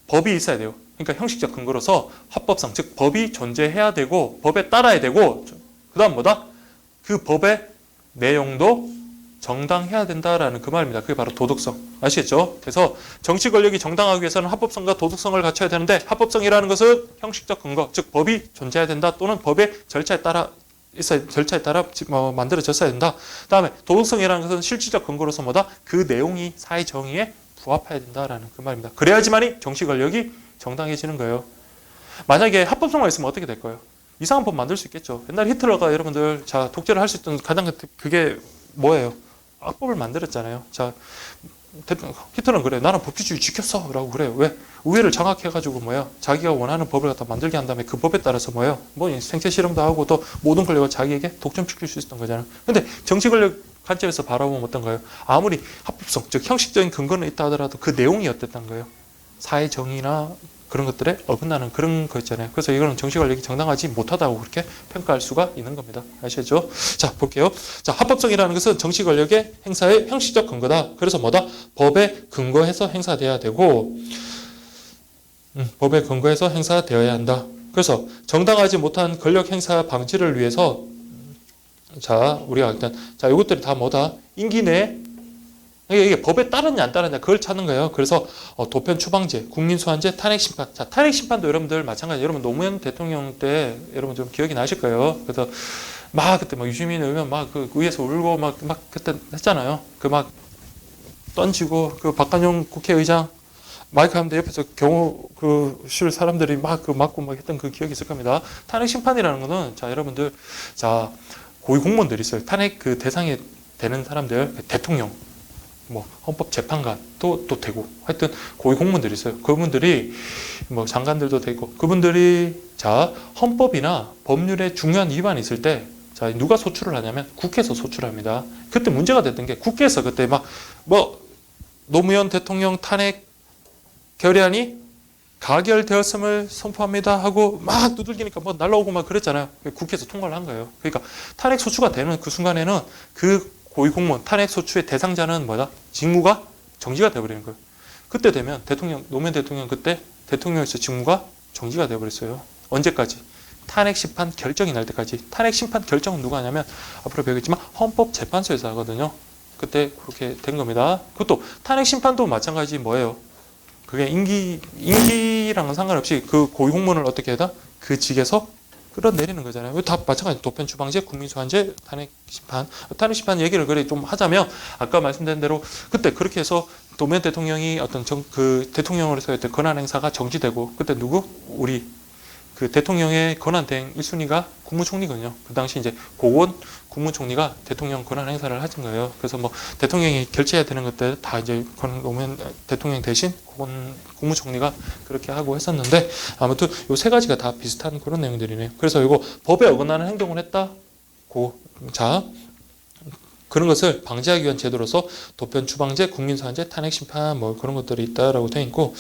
법이 있어야 돼요. 그러니까 형식적 근거로서 합법성, 즉 법이 존재해야 되고 법에 따라야 되고, 그 다음 뭐다? 그 법의 내용도 정당해야 된다라는 그 말입니다. 그게 바로 도덕성. 아시겠죠? 그래서 정치 권력이 정당하기 위해서는 합법성과 도덕성을 갖춰야 되는데, 합법성이라는 것은 형식적 근거, 즉 법이 존재해야 된다 또는 법의 절차에 따라 만들어졌어야 된다. 다음에 도덕성이라는 것은 실질적 근거로서 뭐다? 그 내용이 사회 정의에 부합해야 된다라는 그 말입니다. 그래야지만이 정치 권력이 정당해지는 거예요. 만약에 합법성만 있으면 어떻게 될 거예요? 이상한 법 만들 수 있겠죠. 옛날 히틀러가 여러분들 자 독재를 할 수 있던 가장 그게 뭐예요? 악법을 만들었잖아요. 자 히틀러는 그래요. 나는 법치주의 지켰어 라고 그래요. 왜? 의회를 장악해가지고 뭐야 자기가 원하는 법을 갖다 만들게 한 다음에 그 법에 따라서 뭐예요? 뭐 생체 실험도 하고 또 모든 권력을 자기에게 독점시킬 수 있었던 거잖아요. 근데 정치 권력 관점에서 바라보면 어떤가요? 아무리 합법성, 즉 형식적인 근거는 있다 하더라도 그 내용이 어땠던 거예요? 사회 정의나 그런 것들에 어긋나는 그런 거 있잖아요. 그래서 이거는 정치 권력이 정당하지 못하다고 그렇게 평가할 수가 있는 겁니다. 아시겠죠? 자, 볼게요. 자, 합법성이라는 것은 정치 권력의 행사의 형식적 근거다. 그래서 뭐다? 법에 근거해서 행사돼야 되고, 법에 근거해서 행사되어야 한다. 그래서 정당하지 못한 권력 행사 방지를 위해서 자, 우리가 일단 자, 이것들이 다 뭐다? 임기 내에 이게 법에 따르냐 안 따르냐 그걸 찾는 거예요. 그래서 도편 추방제, 국민소환제, 탄핵심판. 자, 탄핵심판도 여러분들 마찬가지. 여러분 노무현 대통령 때 여러분 좀 기억이 나실 거예요. 그래서 막 그때 막 유시민 의원 막 그 위에서 울고 막 그때 했잖아요. 그 막 던지고 그 박관용 국회의장 마이크 하는데 옆에서 경호 실 사람들이 막 그 맞고 막 했던 그 기억이 있을 겁니다. 탄핵심판이라는 거는 자 여러분들 자 고위 공무원들이 있어요. 탄핵 그 대상이 되는 사람들 대통령. 뭐 헌법재판관도 또 되고 하여튼 고위 공무원들이 있어요. 그분들이 뭐 장관들도 되고 그분들이 자 헌법이나 법률에 중요한 위반이 있을 때 자 누가 소추를 하냐면 국회에서 소추합니다. 그때 문제가 됐던 게 국회에서 그때 막 뭐 노무현 대통령 탄핵 결의안이 가결되었음을 선포합니다 하고 막 두들기니까 뭐 날라오고 막 그랬잖아요. 국회에서 통과를 한 거예요. 그러니까 탄핵 소추가 되는 그 순간에는 그 고위공무원 탄핵 소추의 대상자는 뭐다? 직무가 정지가 되어버리는 거예요. 그때 되면 대통령 노무현 대통령 그때 대통령에서 직무가 정지가 되어버렸어요. 언제까지? 탄핵 심판 결정이 날 때까지. 탄핵 심판 결정은 누가 하냐면 앞으로 배우겠지만 헌법재판소에서 하거든요. 그때 그렇게 된 겁니다. 그것도 탄핵 심판도 마찬가지 뭐예요? 그게 임기랑은 상관없이 그 고위공무원을 어떻게 해다? 그 직에서 끌어내리는 거잖아요. 다 마찬가지 도편 추방제, 국민소환제, 탄핵심판. 탄핵심판 얘기를 그래 좀 하자면 아까 말씀드린 대로 그때 그렇게 해서 노무현 대통령이 어떤 그 대통령으로서의 권한 행사가 정지되고 그때 누구? 우리 그 대통령의 권한 대행 1순위가 국무총리거든요. 그 당시 이제 고원 국무총리가 대통령 권한 행사를 하신 거예요. 그래서 뭐 대통령이 결재해야 되는 것들 다 이제 노무현 대통령 대신 고원 국무총리가 그렇게 하고 했었는데 아무튼 요 세 가지가 다 비슷한 그런 내용들이네요. 그래서 이거 법에 어긋나는 행동을 했다. 자 그런 것을 방지하기 위한 제도로서 도편 추방제, 국민소환제, 탄핵심판 뭐 그런 것들이 있다라고 되어 있고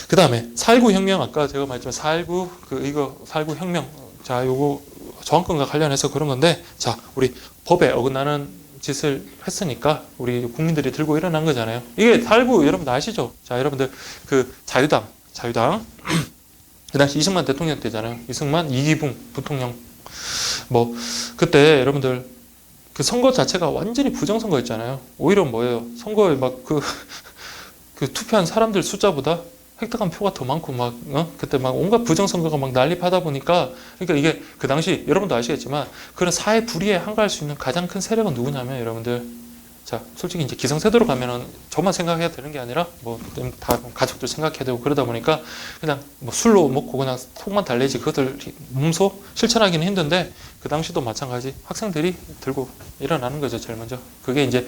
그 다음에 4.19 혁명 아까 제가 말했지만 4.19 혁명 자 요거 저항권과 관련해서 그런 건데 자 우리 법에 어긋나는 짓을 했으니까 우리 국민들이 들고 일어난 거잖아요. 이게 4.19 여러분 아시죠? 자 여러분들 그 자유당 그 당시 이승만 대통령 때잖아요. 이승만 이기붕 부통령 뭐 그때 여러분들 그 선거 자체가 완전히 부정선거였잖아요. 오히려 뭐예요? 선거에 막 그 투표한 사람들 숫자보다 획득한 표가 더 많고 막 그때 막 온갖 부정선거가 막 난립하다 보니까 그러니까 이게 그 당시 여러분도 아시겠지만 그런 사회 불의에 한가할 수 있는 가장 큰 세력은 누구냐면 여러분들 자 솔직히 이제 기성세대로 가면은 저만 생각해야 되는 게 아니라 뭐 다 가족들 생각해야 되고 그러다 보니까 그냥 뭐 술로 먹고 그냥 속만 달래지 그것들 몸소 실천하기는 힘든데 그 당시도 마찬가지 학생들이 들고 일어나는 거죠 제일 먼저. 그게 이제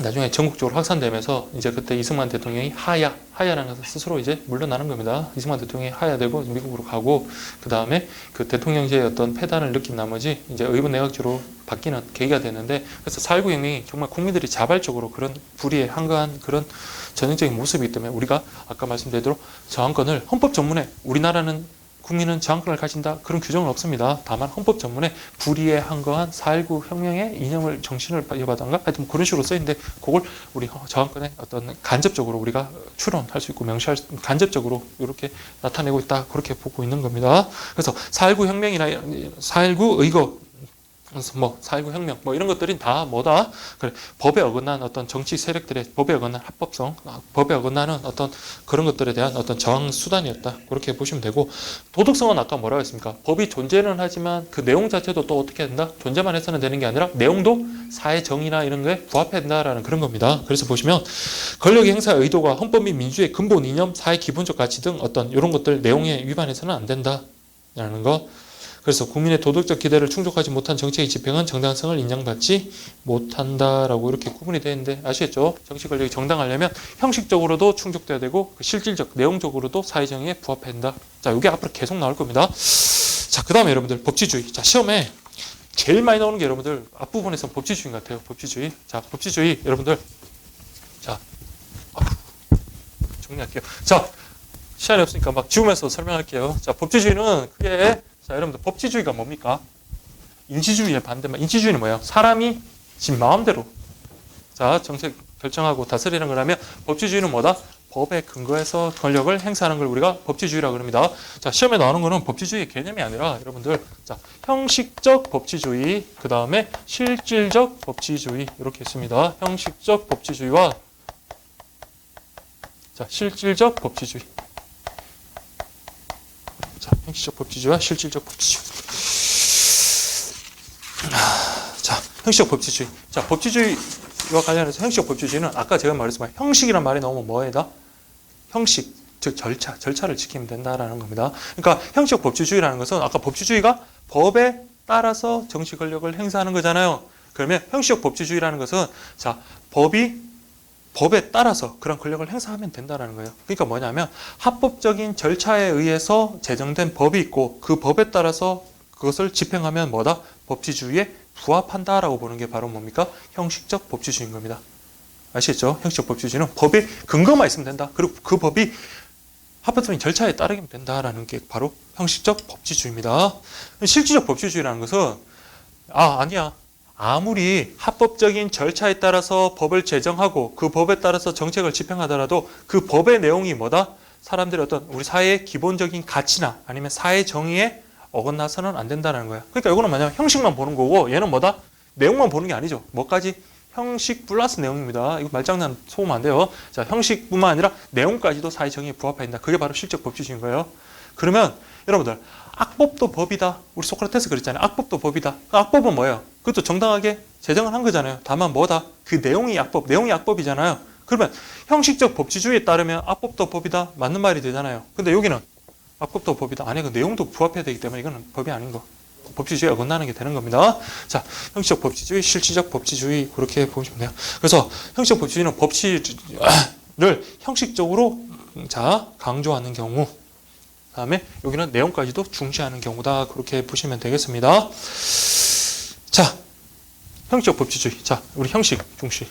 나중에 전국적으로 확산되면서 이제 그때 이승만 대통령이 하야라는 것을 스스로 이제 물러나는 겁니다. 이승만 대통령이 하야되고 미국으로 가고 그 다음에 그 대통령제의 어떤 폐단을 느낀 나머지 이제 의원 내각제로 바뀌는 계기가 됐는데 그래서 4.19 혁명이 정말 국민들이 자발적으로 그런 불의에 한가한 그런 전형적인 모습이기 때문에 우리가 아까 말씀드린 대로 저항권을 헌법 전문에 우리나라는 국민은 저항권을 가진다 그런 규정은 없습니다. 다만 헌법 전문에 불의에 한거한 4.19 혁명의 이념을 정신을 이어받던가 하여튼 그런 식으로 써있는데 그걸 우리 저항권에 어떤 간접적으로 우리가 추론할 수 있고 명시할 간접적으로 이렇게 나타내고 있다 그렇게 보고 있는 겁니다. 그래서 4.19 혁명이나 4.19 의거 뭐 4.19 혁명 뭐 이런 것들이 다 뭐다 그래 법에 어긋난 어떤 정치 세력들의 법에 어긋난 합법성 법에 어긋나는 어떤 그런 것들에 대한 어떤 저항 수단이었다 그렇게 보시면 되고 도덕성은 아까 뭐라고 했습니까? 법이 존재는 하지만 그 내용 자체도 또 어떻게 된다? 존재만 해서는 되는 게 아니라 내용도 사회 정의나 이런 거에 부합해야 된다라는 그런 겁니다. 그래서 보시면 권력의 행사 의도가 헌법 및 민주의 근본 이념 사회 기본적 가치 등 어떤 이런 것들 내용에 위반해서는 안 된다라는 거 그래서 국민의 도덕적 기대를 충족하지 못한 정책의 집행은 정당성을 인정받지 못한다라고 이렇게 구분이 되어 있는데 아시겠죠? 정치 권력이 정당하려면 형식적으로도 충족돼야 되고 실질적, 내용적으로도 사회정의에 부합해야 된다. 자, 이게 앞으로 계속 나올 겁니다. 자, 그 다음에 여러분들 법치주의. 자, 시험에 제일 많이 나오는 게 여러분들 앞부분에서 법치주의 같아요. 법치주의. 자, 법치주의 여러분들. 자, 정리할게요. 자, 시간이 없으니까 막 지우면서 설명할게요. 자, 법치주의는 크게 자, 여러분들 법치주의가 뭡니까? 인치주의의 반대말. 인치주의는 뭐예요? 사람이 지 마음대로 자, 정책 결정하고 다스리는 거라면 법치주의는 뭐다? 법에 근거해서 권력을 행사하는 걸 우리가 법치주의라고 합니다. 자, 시험에 나오는 거는 법치주의 개념이 아니라 여러분들 자, 형식적 법치주의, 그 다음에 실질적 법치주의 이렇게 있습니다. 형식적 법치주의와 자, 실질적 법치주의. 자, 형식적 법치주의와 실질적 법치주의. 자, 형식적 법치주의. 자, 법치주의와 관련해서 형식적 법치주의는 아까 제가 말했지만 형식이란 말이 나오면 뭐에다? 형식, 즉 절차를 지키면 된다라는 겁니다. 그러니까 형식적 법치주의라는 것은 아까 법치주의가 법에 따라서 정치 권력을 행사하는 거잖아요. 그러면 형식적 법치주의라는 것은 자, 법에 따라서 그런 권력을 행사하면 된다는 거예요. 그러니까 뭐냐면 합법적인 절차에 의해서 제정된 법이 있고 그 법에 따라서 그것을 집행하면 뭐다? 법치주의에 부합한다라고 보는 게 바로 뭡니까? 형식적 법치주의인 겁니다. 아시겠죠? 형식적 법치주의는 법에 근거만 있으면 된다. 그리고 그 법이 합법적인 절차에 따르면 된다라는 게 바로 형식적 법치주의입니다. 실질적 법치주의라는 것은 아니야. 아무리 합법적인 절차에 따라서 법을 제정하고 그 법에 따라서 정책을 집행하더라도 그 법의 내용이 뭐다? 사람들의 어떤 우리 사회의 기본적인 가치나 아니면 사회 정의에 어긋나서는 안 된다는 거야. 그러니까 이거는 뭐냐면 형식만 보는 거고 얘는 뭐다? 내용만 보는 게 아니죠. 뭐까지? 형식 플러스 내용입니다. 이거 말장난 소음 안 돼요. 자, 형식뿐만 아니라 내용까지도 사회 정의에 부합한다. 그게 바로 실적 법치주의인 거예요. 그러면 여러분들 악법도 법이다. 우리 소크라테스 그랬잖아요. 악법도 법이다. 악법은 뭐예요? 그것도 정당하게 제정을 한 거잖아요. 다만 뭐다? 그 내용이 악법, 내용이 악법이잖아요. 그러면 형식적 법치주의에 따르면 악법도 법이다. 맞는 말이 되잖아요. 근데 여기는 악법도 법이다. 아니, 그 내용도 부합해야 되기 때문에 이거는 법이 아닌 거. 법치주의에 어긋나는 게 되는 겁니다. 자, 형식적 법치주의, 실질적 법치주의 그렇게 보시면 돼요. 그래서 형식적 법치주의는 법치를 형식적으로 자 강조하는 경우, 그다음에 여기는 내용까지도 중시하는 경우다. 그렇게 보시면 되겠습니다. 자, 형식적 법치주의. 자, 우리 형식 중시,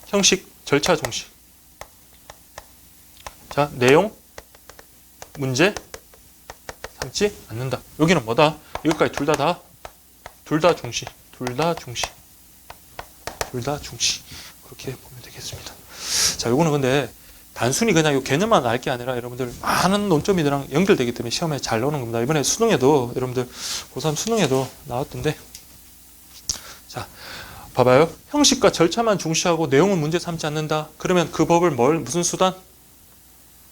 형식 절차 중시. 자, 내용 문제 삼지 않는다. 여기는 뭐다? 여기까지 둘 다 중시. 그렇게 보면 되겠습니다. 자, 요거는 근데 단순히 그냥 요 개념만 알 게 아니라 여러분들 많은 논점이랑 연결되기 때문에 시험에 잘 나오는 겁니다. 이번에 수능에도 여러분들 고3 수능에도 나왔던데 자, 봐봐요. 형식과 절차만 중시하고 내용은 문제 삼지 않는다. 그러면 그 법을 무슨 수단?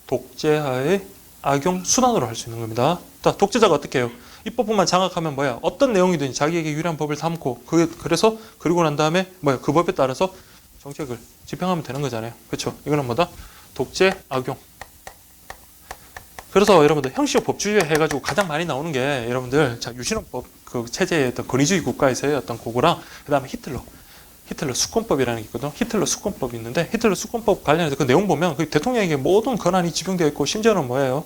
독재하에 악용 수단으로 할 수 있는 겁니다. 자, 독재자가 어떻게 해요? 입법부만 장악하면 뭐야? 어떤 내용이든 자기에게 유리한 법을 삼고 그래서 그리고 난 다음에 뭐야? 그 법에 따라서 정책을 집행하면 되는 거잖아요. 그렇죠? 이거는 뭐다? 독재 악용. 그래서 여러분들 형식적 법주의 해가지고 가장 많이 나오는 게 여러분들 자, 유신헌법 그 체제의 어떤 권위주의 국가에서의 어떤 그거랑 그다음에 히틀러 수권법이라는 게 있거든. 히틀러 수권법이 있는데 히틀러 수권법 관련해서 그 내용 보면 그 대통령에게 모든 권한이 집중되어 있고 심지어는 뭐예요?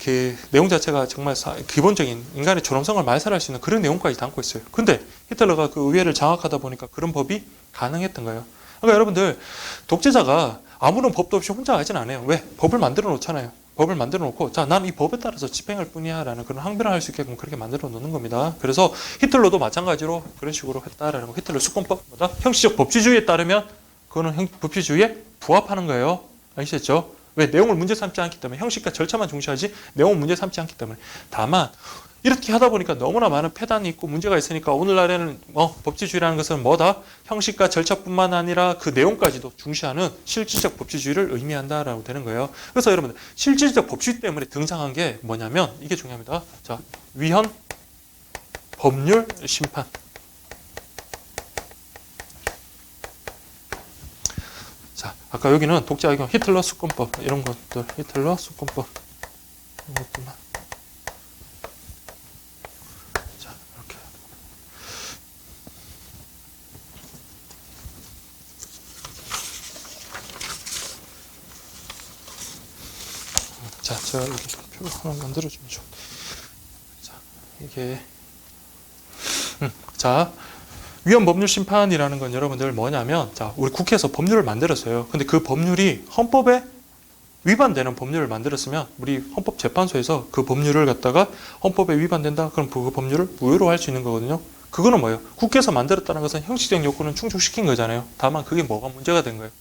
그 내용 자체가 정말 기본적인 인간의 존엄성을 말살할 수 있는 그런 내용까지 담고 있어요. 근데 히틀러가 그 의회를 장악하다 보니까 그런 법이 가능했던 거예요. 그러니까 여러분들 독재자가 아무런 법도 없이 혼자 하진 않아요. 왜? 법을 만들어 놓잖아요. 법을 만들어 놓고 자, 나는 이 법에 따라서 집행할 뿐이야 라는 그런 항변을 할 수 있게끔 그렇게 만들어 놓는 겁니다. 그래서 히틀러도 마찬가지로 그런 식으로 했다라는 거. 히틀러 수권법보다 형식적 법치주의에 따르면 그거는 법치주의에 부합하는 거예요. 아시겠죠? 왜? 내용을 문제 삼지 않기 때문에. 형식과 절차만 중시하지 내용은 문제 삼지 않기 때문에. 다만 이렇게 하다 보니까 너무나 많은 폐단이 있고 문제가 있으니까 오늘날에는 법치주의라는 것은 뭐다? 형식과 절차뿐만 아니라 그 내용까지도 중시하는 실질적 법치주의를 의미한다라고 되는 거예요. 그래서 여러분들 실질적 법치주의 때문에 등장한 게 뭐냐면 이게 중요합니다. 자, 위헌, 법률, 심판. 자, 아까 여기는 독재 악용, 히틀러 수권법 이런 것들, 히틀러 수권법 이런 것들만. 자, 제가 여기 표 하나 만들어주면 좋. 자, 이게 자, 위헌법률심판이라는 건 여러분들 뭐냐면, 자, 우리 국회에서 법률을 만들었어요. 근데 그 법률이 헌법에 위반되는 법률을 만들었으면 우리 헌법재판소에서 그 법률을 갖다가 헌법에 위반된다, 그럼 그 법률을 무효로 할 수 있는 거거든요. 그거는 뭐예요? 국회에서 만들었다는 것은 형식적 요건은 충족시킨 거잖아요. 다만 그게 뭐가 문제가 된 거예요?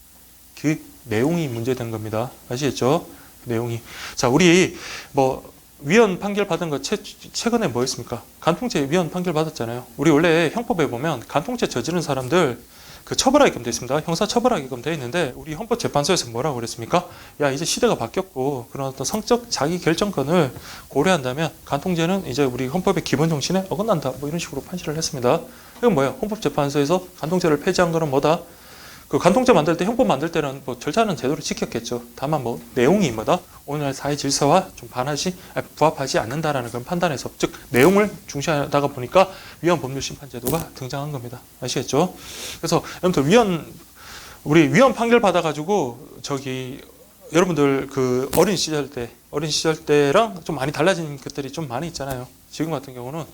그 내용이 문제된 겁니다. 아시겠죠? 내용이. 자, 우리 뭐 위헌 판결 받은 거 최근에 뭐였습니까? 간통죄 위헌 판결 받았잖아요. 우리 원래 형법에 보면 간통죄 저지른 사람들 그 처벌하게끔 되어 있습니다. 형사 처벌하게끔 되어 있는데 우리 헌법재판소에서 뭐라고 그랬습니까? 야, 이제 시대가 바뀌었고 그런 어떤 성적 자기 결정권을 고려한다면 간통죄는 이제 우리 헌법의 기본 정신에 어긋난다. 뭐 이런 식으로 판시를 했습니다. 이건 뭐예요? 헌법재판소에서 간통죄를 폐지한 거는 뭐다? 그 간통죄 만들 때, 형법 만들 때는 뭐 절차는 제대로 지켰겠죠. 다만 뭐 내용이 뭐다? 오늘날 사회 질서와 좀 부합하지 않는다라는 그런 판단에서, 즉 내용을 중시하다가 보니까 위헌 법률 심판 제도가 등장한 겁니다. 아시겠죠? 그래서 여러분들 우리 위헌 판결 받아가지고 여러분들 그 어린 시절 때랑 좀 많이 달라진 것들이 좀 많이 있잖아요. 지금 같은 경우는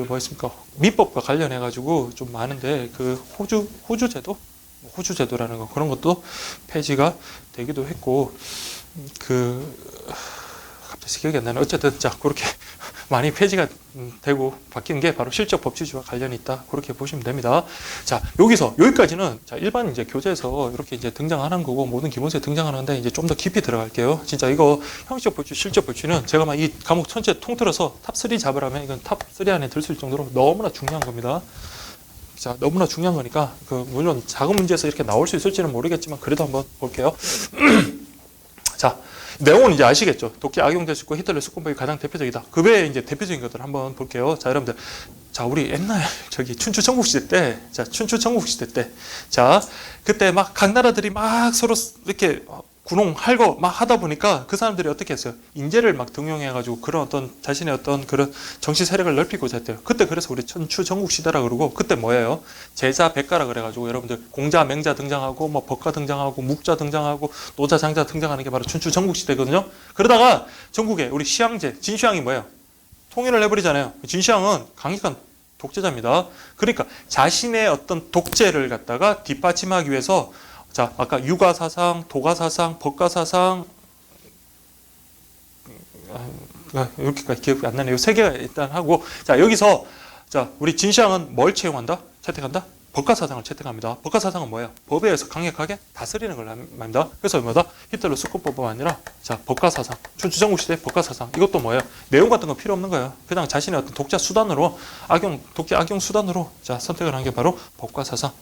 뭐였습니까? 민법과 관련해 가지고 좀 많은데 그 호주 제도라는 거, 그런 것도 폐지가 되기도 했고, 갑자기 기억이 안 나네. 어쨌든 자, 그렇게 많이 폐지가 되고 바뀐 게 바로 실적 법치주의와 관련이 있다. 그렇게 보시면 됩니다. 자, 여기까지는 자, 일반 이제 교재에서 이렇게 이제 등장하는 거고, 모든 기본서에 등장하는데, 이제 좀 더 깊이 들어갈게요. 진짜 이거 형식적 법치주의, 실적 법치주의는 제가 막 이 과목 전체 통틀어서 탑3 잡으라면 이건 탑3 안에 들 수 있을 정도로 너무나 중요한 겁니다. 자, 너무나 중요한 거니까, 물론 작은 문제에서 이렇게 나올 수 있을지는 모르겠지만, 그래도 한번 볼게요. 자, 내용은 이제 아시겠죠? 독재 악용될 수 있고 히틀러 수권법이 가장 대표적이다. 그 외에 이제 대표적인 것들 한번 볼게요. 자, 여러분들. 자, 우리 옛날 춘추 전국시대 때, 자, 그때 막 각 나라들이 막 서로 이렇게 군용 할거 막 하다 보니까 그 사람들이 어떻게 했어요? 인재를 막 등용해가지고 그런 어떤 자신의 어떤 그런 정치 세력을 넓히고자 했대요. 그때 그래서 우리 춘추 전국시대라 그러고, 그때 뭐예요? 제자 백가라 그래가지고 여러분들 공자 맹자 등장하고 뭐 법가 등장하고 묵자 등장하고 노자 장자 등장하는 게 바로 춘추 전국시대거든요. 그러다가 전국에 우리 시황제 진시황이 뭐예요? 통일을 해버리잖아요. 진시황은 강력한 독재자입니다. 그러니까 자신의 어떤 독재를 갖다가 뒷받침하기 위해서, 자, 아까 유가사상, 도가사상, 법가사상, 이렇게까지 기억이 안 나네요. 세 개가 일단 하고, 자, 여기서, 자, 우리 진시황은 뭘 채택한다? 법가사상을 채택합니다. 법가사상은 뭐예요? 법에 의해서 강력하게 다스리는 걸 말합니다. 그래서 뭐다? 히틀러 수권법은 아니라, 자, 법가사상, 춘추전국시대 법가사상, 이것도 뭐예요? 내용 같은 건 필요 없는 거예요. 그냥 자신의 어떤 독재 수단으로, 독재 악용 수단으로, 자, 선택을 한 게 바로 법가사상.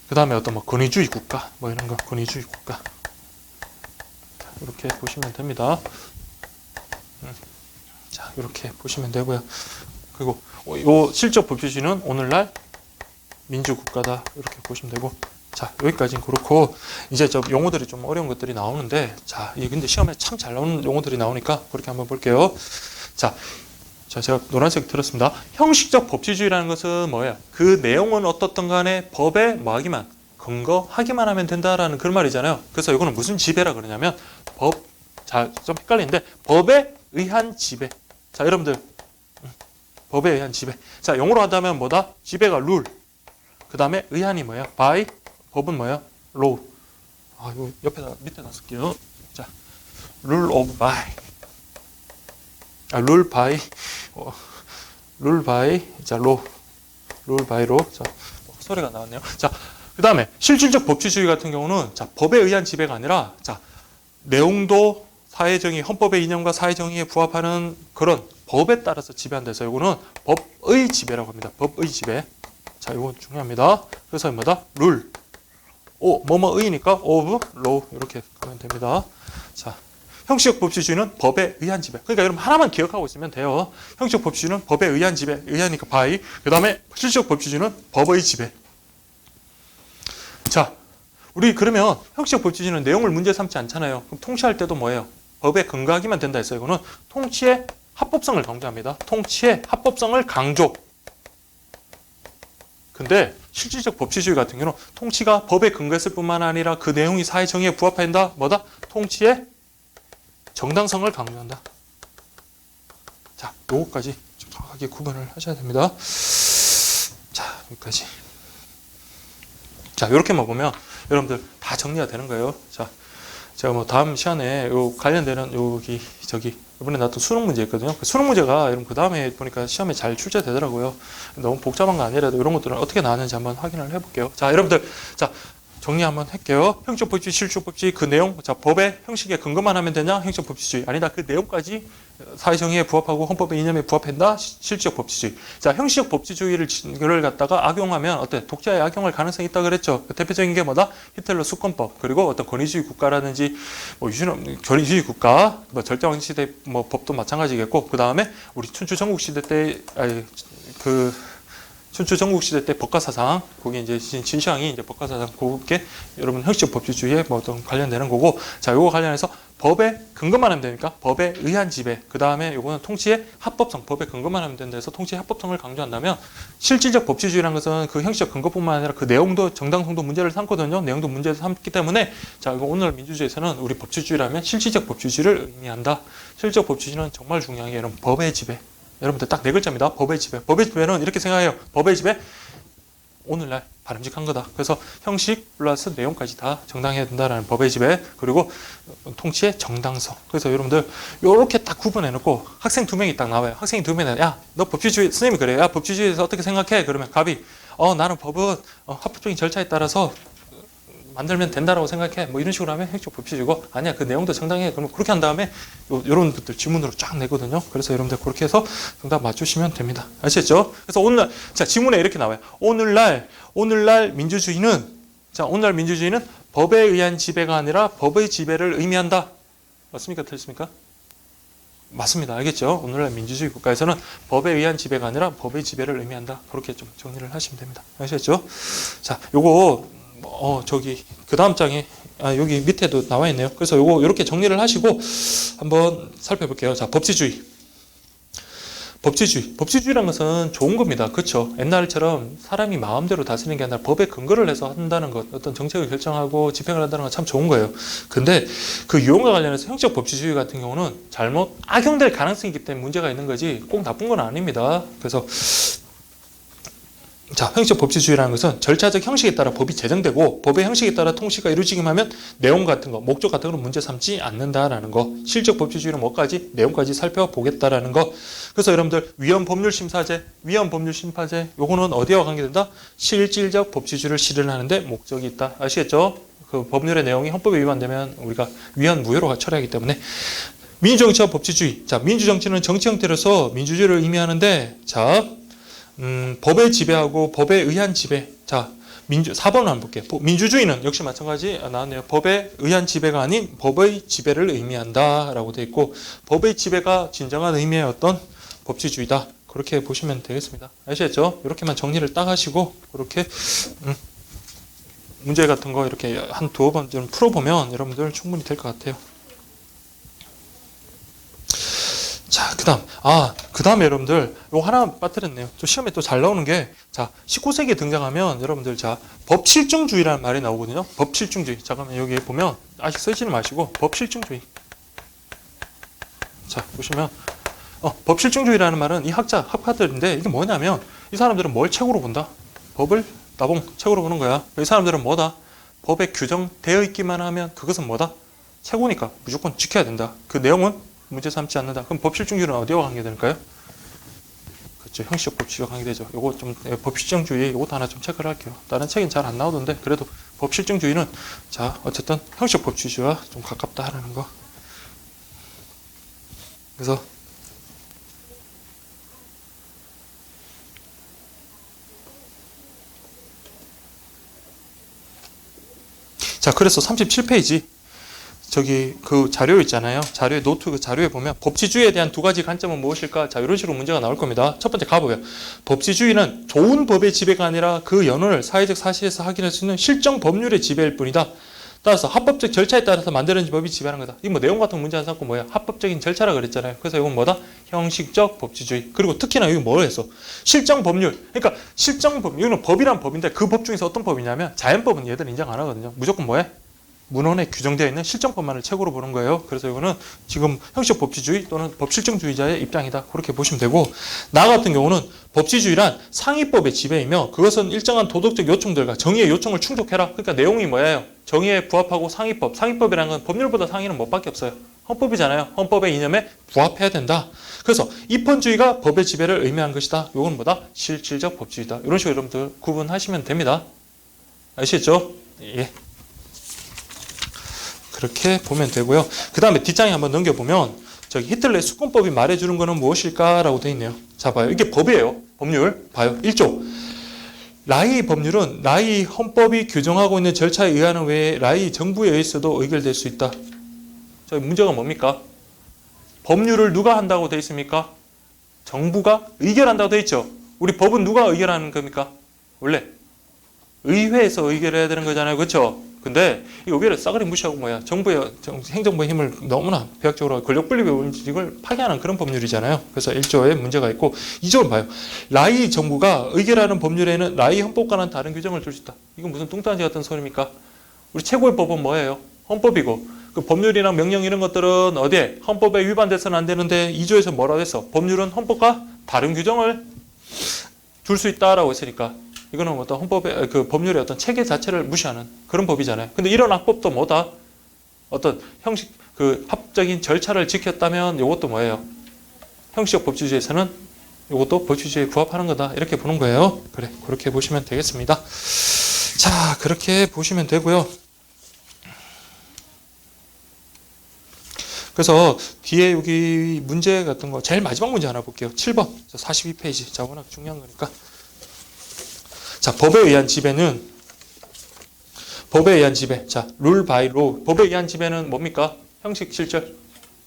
그 다음에 어떤 권위주의 국가, 이런 거, 권위주의 국가. 이렇게 보시면 됩니다. 자, 이렇게 보시면 되고요. 그리고 요 실적 법치주의는 오늘날 민주국가다. 이렇게 보시면 되고. 자, 여기까지는 그렇고, 이제 용어들이 좀 어려운 것들이 나오는데, 자, 이게 근데 시험에 참 잘 나오는 용어들이 나오니까 그렇게 한번 볼게요. 자, 제가 노란색 들었습니다. 형식적 법치주의라는 것은 뭐예요? 그 내용은 어떻든 간에 법에 근거하기만 하면 된다라는 그런 말이잖아요. 그래서 이거는 무슨 지배라 그러냐면, 자, 좀 헷갈리는데, 법에 의한 지배. 자, 여러분들, 법에 의한 지배. 자, 영어로 한다면 뭐다? 지배가 룰. 그 다음에 의한이 뭐예요? by. 법은 뭐예요? law. 이거 밑에다 쓸게요. 자, rule of by. rule by, 자, law. rule by law. 자, 소리가 나왔네요. 자, 그 다음에 실질적 법치주의 같은 경우는, 자, 법에 의한 지배가 아니라, 자, 내용도 사회정의, 헌법의 이념과 사회정의에 부합하는 그런 법에 따라서 지배한다서 이거는 법의 지배라고 합니다. 법의 지배. 자, 이건 중요합니다. 그래서 뭐다? 룰. 뭐의니까 of law. 이렇게 가면 됩니다. 자, 형식적 법치주의는 법에 의한 지배. 그러니까 여러분 하나만 기억하고 있으면 돼요. 형식적 법치주의는 법에 의한 지배. 의하니까 by. 그 다음에 실질적 법치주의는 법의 지배. 자, 우리 그러면 형식적 법치주의는 내용을 문제 삼지 않잖아요. 그럼 통치할 때도 뭐예요? 법에 근거하기만 된다 했어요. 이거는 통치의 합법성을 강조합니다. 통치의 합법성을 강조. 근데 실질적 법치주의 같은 경우는 통치가 법에 근거했을 뿐만 아니라 그 내용이 사회 정의에 부합한다. 뭐다? 통치의 정당성을 강조한다. 자, 요거까지 정확하게 구분을 하셔야 됩니다. 자, 여기까지. 자, 이렇게만 보면 여러분들 다 정리가 되는 거예요. 자, 제가 뭐 다음 시간에 요 관련되는 여기 저기 이번에 나왔던 수능 문제 있거든요. 그 수능 문제가 여러분 그 다음에 보니까 시험에 잘 출제되더라고요. 너무 복잡한 거 아니라도 이런 것들은 어떻게 나왔는지 한번 확인을 해볼게요. 자, 여러분들, 자, 정리 한번 할게요. 형식 법칙, 실질 법칙, 그 내용, 자, 법의 형식에 근거만 하면 되냐? 형식 법칙주의. 아니다. 그 내용까지 사회 정의에 부합하고 헌법의 이념에 부합한다? 실질적 법치주의. 자, 형식적 법치주의를 갖다가 악용하면 어때? 독자에 악용할 가능성이 있다 그랬죠. 그 대표적인 게 뭐다? 히틀러 수권법, 그리고 어떤 권위주의 국가라든지 뭐 권위주의 국가, 뭐 절대왕 시대 뭐 법도 마찬가지겠고, 그 다음에 우리 춘추 전국 시대 때 춘추 전국시대 때 법가사상, 거기 이제 진시황이 이제 법가사상, 그게 여러분 형식적 법치주의에 뭐 어떤 관련되는 거고, 자, 요거 관련해서 법에 근거만 하면 되니까 법에 의한 지배, 그 다음에 요거는 통치의 합법성, 법에 근거만 하면 된다 해서 통치의 합법성을 강조한다면, 실질적 법치주의라는 것은 그 형식적 근거뿐만 아니라 그 내용도 정당성도 문제를 삼거든요. 내용도 문제를 삼기 때문에, 자, 이거 오늘 민주주의에서는 우리 법치주의라면 실질적 법치주의를 의미한다. 실질적 법치주의는 정말 중요한 게 여러분 법의 지배. 여러분들 딱 네 글자입니다. 법의 지배. 법의 지배는 이렇게 생각해요. 법의 지배, 오늘날 바람직한 거다. 그래서 형식 플러스 내용까지 다 정당해야 된다라는 법의 지배, 그리고 통치의 정당성. 그래서 여러분들 이렇게 딱 구분해놓고 학생 2명이 딱 나와요. 학생이 2명이 야, 너 법치주의, 선생님이 그래요. 야, 법치주의에서 어떻게 생각해? 그러면 갑이 나는 법은 합법적인 절차에 따라서 만들면 된다라고 생각해. 뭐 이런 식으로 하면 형식 법치주의고, 아니야, 그 내용도 정당해. 그럼 그렇게 한 다음에 이런 것들 지문으로 쫙 내거든요. 그래서 여러분들 그렇게 해서 정답 맞추시면 됩니다. 아시겠죠? 그래서 오늘날, 자, 지문에 이렇게 나와요. 오늘날 민주주의는, 자, 오늘날 민주주의는 법에 의한 지배가 아니라 법의 지배를 의미한다. 맞습니까? 틀렸습니까? 맞습니다. 알겠죠? 오늘날 민주주의 국가에서는 법에 의한 지배가 아니라 법의 지배를 의미한다. 그렇게 좀 정리를 하시면 됩니다. 아시겠죠? 자, 요거 저기 그 다음 장에 여기 밑에도 나와 있네요. 그래서 요거 이렇게 정리를 하시고 한번 살펴볼게요. 자, 법치주의라는 것은 좋은 겁니다. 그렇죠? 옛날처럼 사람이 마음대로 다스리는 게 아니라 법에 근거를 해서 한다는 것, 어떤 정책을 결정하고 집행을 한다는 건 참 좋은 거예요. 근데 그 유형과 관련해서 형식 법치주의 같은 경우는 잘못 악용될 가능성이 있기 때문에 문제가 있는 거지 꼭 나쁜 건 아닙니다. 그래서 자, 형식적 법치주의라는 것은 절차적 형식에 따라 법이 제정되고 법의 형식에 따라 통치가 이루어지기만 하면 내용 같은 거, 목적 같은 걸 문제 삼지 않는다라는 거. 실적 법치주의는 뭐까지? 내용까지 살펴보겠다라는 거. 그래서 여러분들 위헌법률심사제, 요거는 어디와 관계된다? 실질적 법치주의를 실현하는데 목적이 있다. 아시겠죠? 그 법률의 내용이 헌법에 위반되면 우리가 위헌 무효로 처리하기 때문에. 민주정치와 법치주의. 자, 민주정치는 정치 형태로서 민주주의를 의미하는데, 자, 법에 지배하고 법에 의한 지배. 자, 4번을 한번 볼게요. 민주주의는 역시 마찬가지 나왔네요. 법에 의한 지배가 아닌 법의 지배를 의미한다 라고 되어 있고, 법의 지배가 진정한 의미의 어떤 법치주의다. 그렇게 보시면 되겠습니다. 아시겠죠? 이렇게만 정리를 딱 하시고, 그렇게 문제 같은 거 이렇게 한 2번 좀 풀어보면 여러분들 충분히 될 것 같아요. 자, 그 다음에 여러분들, 요 하나 빠뜨렸네요. 또 시험에 또 잘 나오는 게, 자, 19세기에 등장하면 여러분들, 자, 법실증주의라는 말이 나오거든요. 법실증주의. 잠깐만, 여기 보면, 아직 쓰지는 마시고, 법실증주의. 자, 보시면, 법실증주의라는 말은 이 학파들인데, 이게 뭐냐면, 이 사람들은 뭘 책으로 본다? 법을 나봉 책으로 보는 거야. 이 사람들은 뭐다? 법에 규정되어 있기만 하면 그것은 뭐다? 책이니까 무조건 지켜야 된다. 그 내용은 문제 삼지 않는다. 그럼 법실증주의는 어디와 관계될까요? 그렇죠. 형식적 법치주의와 관계되죠. 요거 좀 법실증주의 요것도 하나 좀 체크를 할게요. 다른 책은 잘 안 나오던데 그래도 법실증주의는 자, 어쨌든 형식적 법치주의와 좀 가깝다라는 거. 그래서 자, 그래서 37페이지 저기 그 자료 있잖아요. 자료에 노트 그 자료에 보면 법치주의에 대한 2가지 관점은 무엇일까? 자, 이런 식으로 문제가 나올 겁니다. 첫 번째 가보면 법치주의는 좋은 법의 지배가 아니라 그 연원을 사회적 사실에서 확인할 수 있는 실정 법률의 지배일 뿐이다. 따라서 합법적 절차에 따라서 만들어진 법이 지배하는 거다. 이 뭐 내용 같은 문제 안 삼고 뭐야? 합법적인 절차라 그랬잖아요. 그래서 이건 뭐다? 형식적 법치주의. 그리고 특히나 이거 뭘 했어? 실정 법률. 그러니까 실정 법률. 이거는 법이란 법인데 그 법 중에서 어떤 법이냐면 자연법은 얘들 인정 안 하거든요. 무조건 뭐해? 문헌에 규정되어 있는 실정법만을 최고로 보는 거예요. 그래서 이거는 지금 형식 법치주의 또는 법실정주의자의 입장이다. 그렇게 보시면 되고, 나 같은 경우는 법치주의란 상위법의 지배이며 그것은 일정한 도덕적 요청들과 정의의 요청을 충족해라. 그러니까 내용이 뭐예요? 정의에 부합하고 상위법. 상위법이라는 건 법률보다 상위는 뭐밖에 없어요. 헌법이잖아요. 헌법의 이념에 부합해야 된다. 그래서 입헌주의가 법의 지배를 의미한 것이다. 이건 뭐다? 실질적 법치주의다. 이런 식으로 여러분들 구분하시면 됩니다. 아시겠죠? 예. 그렇게 보면 되고요. 그 다음에 뒷장에 한번 넘겨보면 저기 히틀러의 수권법이 말해주는 것은 무엇일까라고 되어 있네요. 자, 봐요. 이게 법이에요. 법률. 봐요. 1조. 라이 법률은 라이 헌법이 규정하고 있는 절차에 의하는 외에 라이 정부에 의해서도 의결될 수 있다. 저 문제가 뭡니까? 법률을 누가 한다고 되어 있습니까? 정부가 의결한다고 되어 있죠. 우리 법은 누가 의결하는 겁니까? 원래 의회에서 의결해야 되는 거잖아요. 그렇죠? 근데 이 의회를 싸그리 무시하고 뭐야? 정부의 행정부의 힘을 너무나 배역적으로 권력 분립의 원칙을 파괴하는 그런 법률이잖아요. 그래서 1조에 문제가 있고 2조를 봐요. 라이 정부가 의결하는 법률에는 라이 헌법과는 다른 규정을 둘 수 있다. 이건 무슨 뚱딴지 같은 소리입니까? 우리 최고의 법은 뭐예요? 헌법이고 그 법률이나 명령 이런 것들은 어디에? 헌법에 위반돼서는 안 되는데 2조에서 뭐라고 했어? 법률은 헌법과 다른 규정을 둘 수 있다라고 했으니까 이거는 어떤 헌법의 그 법률의 어떤 체계 자체를 무시하는 그런 법이잖아요. 근데 이런 악법도 뭐다? 어떤 형식 그 합적인 절차를 지켰다면 이것도 뭐예요? 형식적 법치주의에서는 이것도 법치주의에 부합하는 거다. 이렇게 보는 거예요. 그래, 그렇게 보시면 되겠습니다. 자, 그렇게 보시면 되고요. 그래서 뒤에 여기 문제 같은 거 제일 마지막 문제 하나 볼게요. 7번 42페이지. 자, 워낙 중요한 거니까. 자, 법에 의한 지배는 법에 의한 지배. 자, 룰 바이 로. 법에 의한 지배는 뭡니까? 형식 실절.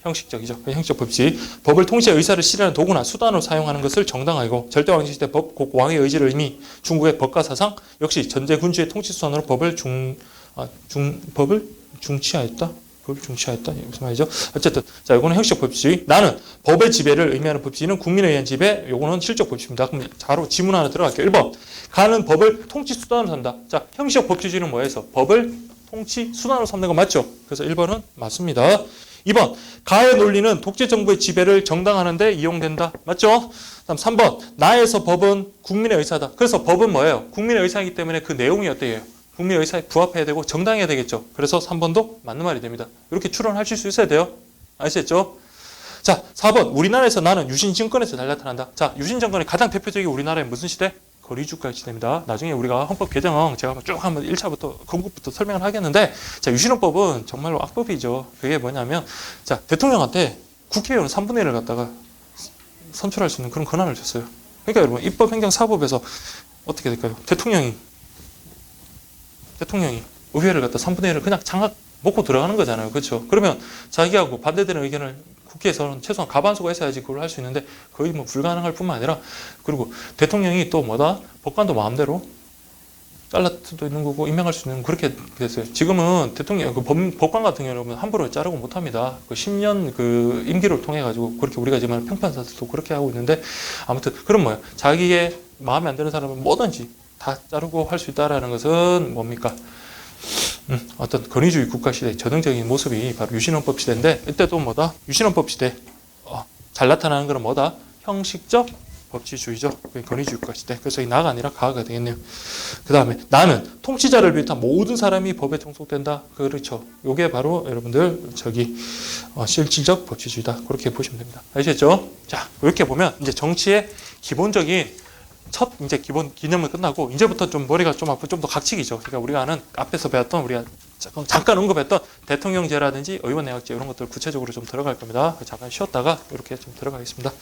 형식적이죠. 형식적 법치. 법을 통치의 의사를 실현하는 도구나 수단으로 사용하는 것을 정당화하고 절대 왕조 시대 법, 곧 왕의 의지를 의미 중국의 법과 사상 역시 전제 군주의 통치 수단으로 법을 중치하였다. 법을 중시하였다. 무슨 말이죠? 어쨌든 자, 이거는 형식적 법치주의. 나는 법의 지배를 의미하는 법치주의는 국민에 의한 지배. 이거는 실적 법치입니다. 그럼 바로 지문 하나 들어갈게요. 1번. 가는 법을 통치 수단으로 삼다. 자, 형식적 법치주의는 뭐해서? 법을 통치 수단으로 삼는 거 맞죠? 그래서 1번은 맞습니다. 2번. 가의 논리는 독재 정부의 지배를 정당화하는 데 이용된다. 맞죠? 다음 3번. 나에서 법은 국민의 의사다. 그래서 법은 뭐예요? 국민의 의사이기 때문에 그 내용이 어때요? 국민의 의사에 부합해야 되고 정당해야 되겠죠. 그래서 3번도 맞는 말이 됩니다. 이렇게 추론하실 수 있어야 돼요. 아시겠죠? 자, 4번. 우리나라에서 나는 유신 정권에서 잘 나타난다. 자, 유신 정권의 가장 대표적인 우리나라의 무슨 시대? 거리주가 시대입니다. 나중에 우리가 헌법 개정 제가 쭉 한번 1차부터 건국부터 설명을 하겠는데, 자, 유신헌법은 정말로 악법이죠. 그게 뭐냐면, 자, 대통령한테 국회의원 3분의 1을 갖다가 선출할 수 있는 그런 권한을 줬어요. 그러니까 여러분, 입법행정사법에서 어떻게 될까요? 대통령이 의회를 갖다 3분의 1을 그냥 장악 먹고 들어가는 거잖아요. 그렇죠? 그러면 자기하고 반대되는 의견을 국회에서는 최소한 과반수가 있어야지 그걸 할 수 있는데 거의 뭐 불가능할 뿐만 아니라, 그리고 대통령이 또 뭐다? 법관도 마음대로 잘라 수도 있는 거고 임명할 수 있는, 그렇게 됐어요. 지금은 대통령 법관 같은 경우는 함부로 자르고 못 합니다. 그 10년 그 임기를 통해 가지고 그렇게 우리가 지금 평판사들도 그렇게 하고 있는데, 아무튼 그럼 뭐야? 자기의 마음에 안 드는 사람은 뭐든지 다 자르고 할 수 있다라는 것은 뭡니까? 어떤 권위주의 국가 시대의 전형적인 모습이 바로 유신헌법 시대인데, 이때도 뭐다? 유신헌법 시대 잘 나타나는 것은 뭐다? 형식적 법치주의죠. 권위주의 국가 시대. 그래서 이 나가 아니라 가가 되겠네요. 그 다음에 나는 통치자를 비롯한 모든 사람이 법에 종속된다. 그렇죠. 이게 바로 여러분들 실질적 법치주의다. 그렇게 보시면 됩니다. 아시겠죠? 자, 이렇게 보면 이제 정치의 기본적인 첫 이제 기본 개념은 끝나고, 이제부터 좀 머리가 좀 아프고 좀 더 각칙이죠. 그러니까 우리가 아는 앞에서 배웠던, 우리가 잠깐 언급했던 대통령제라든지 의원내각제 이런 것들 구체적으로 좀 들어갈 겁니다. 잠깐 쉬었다가 이렇게 좀 들어가겠습니다.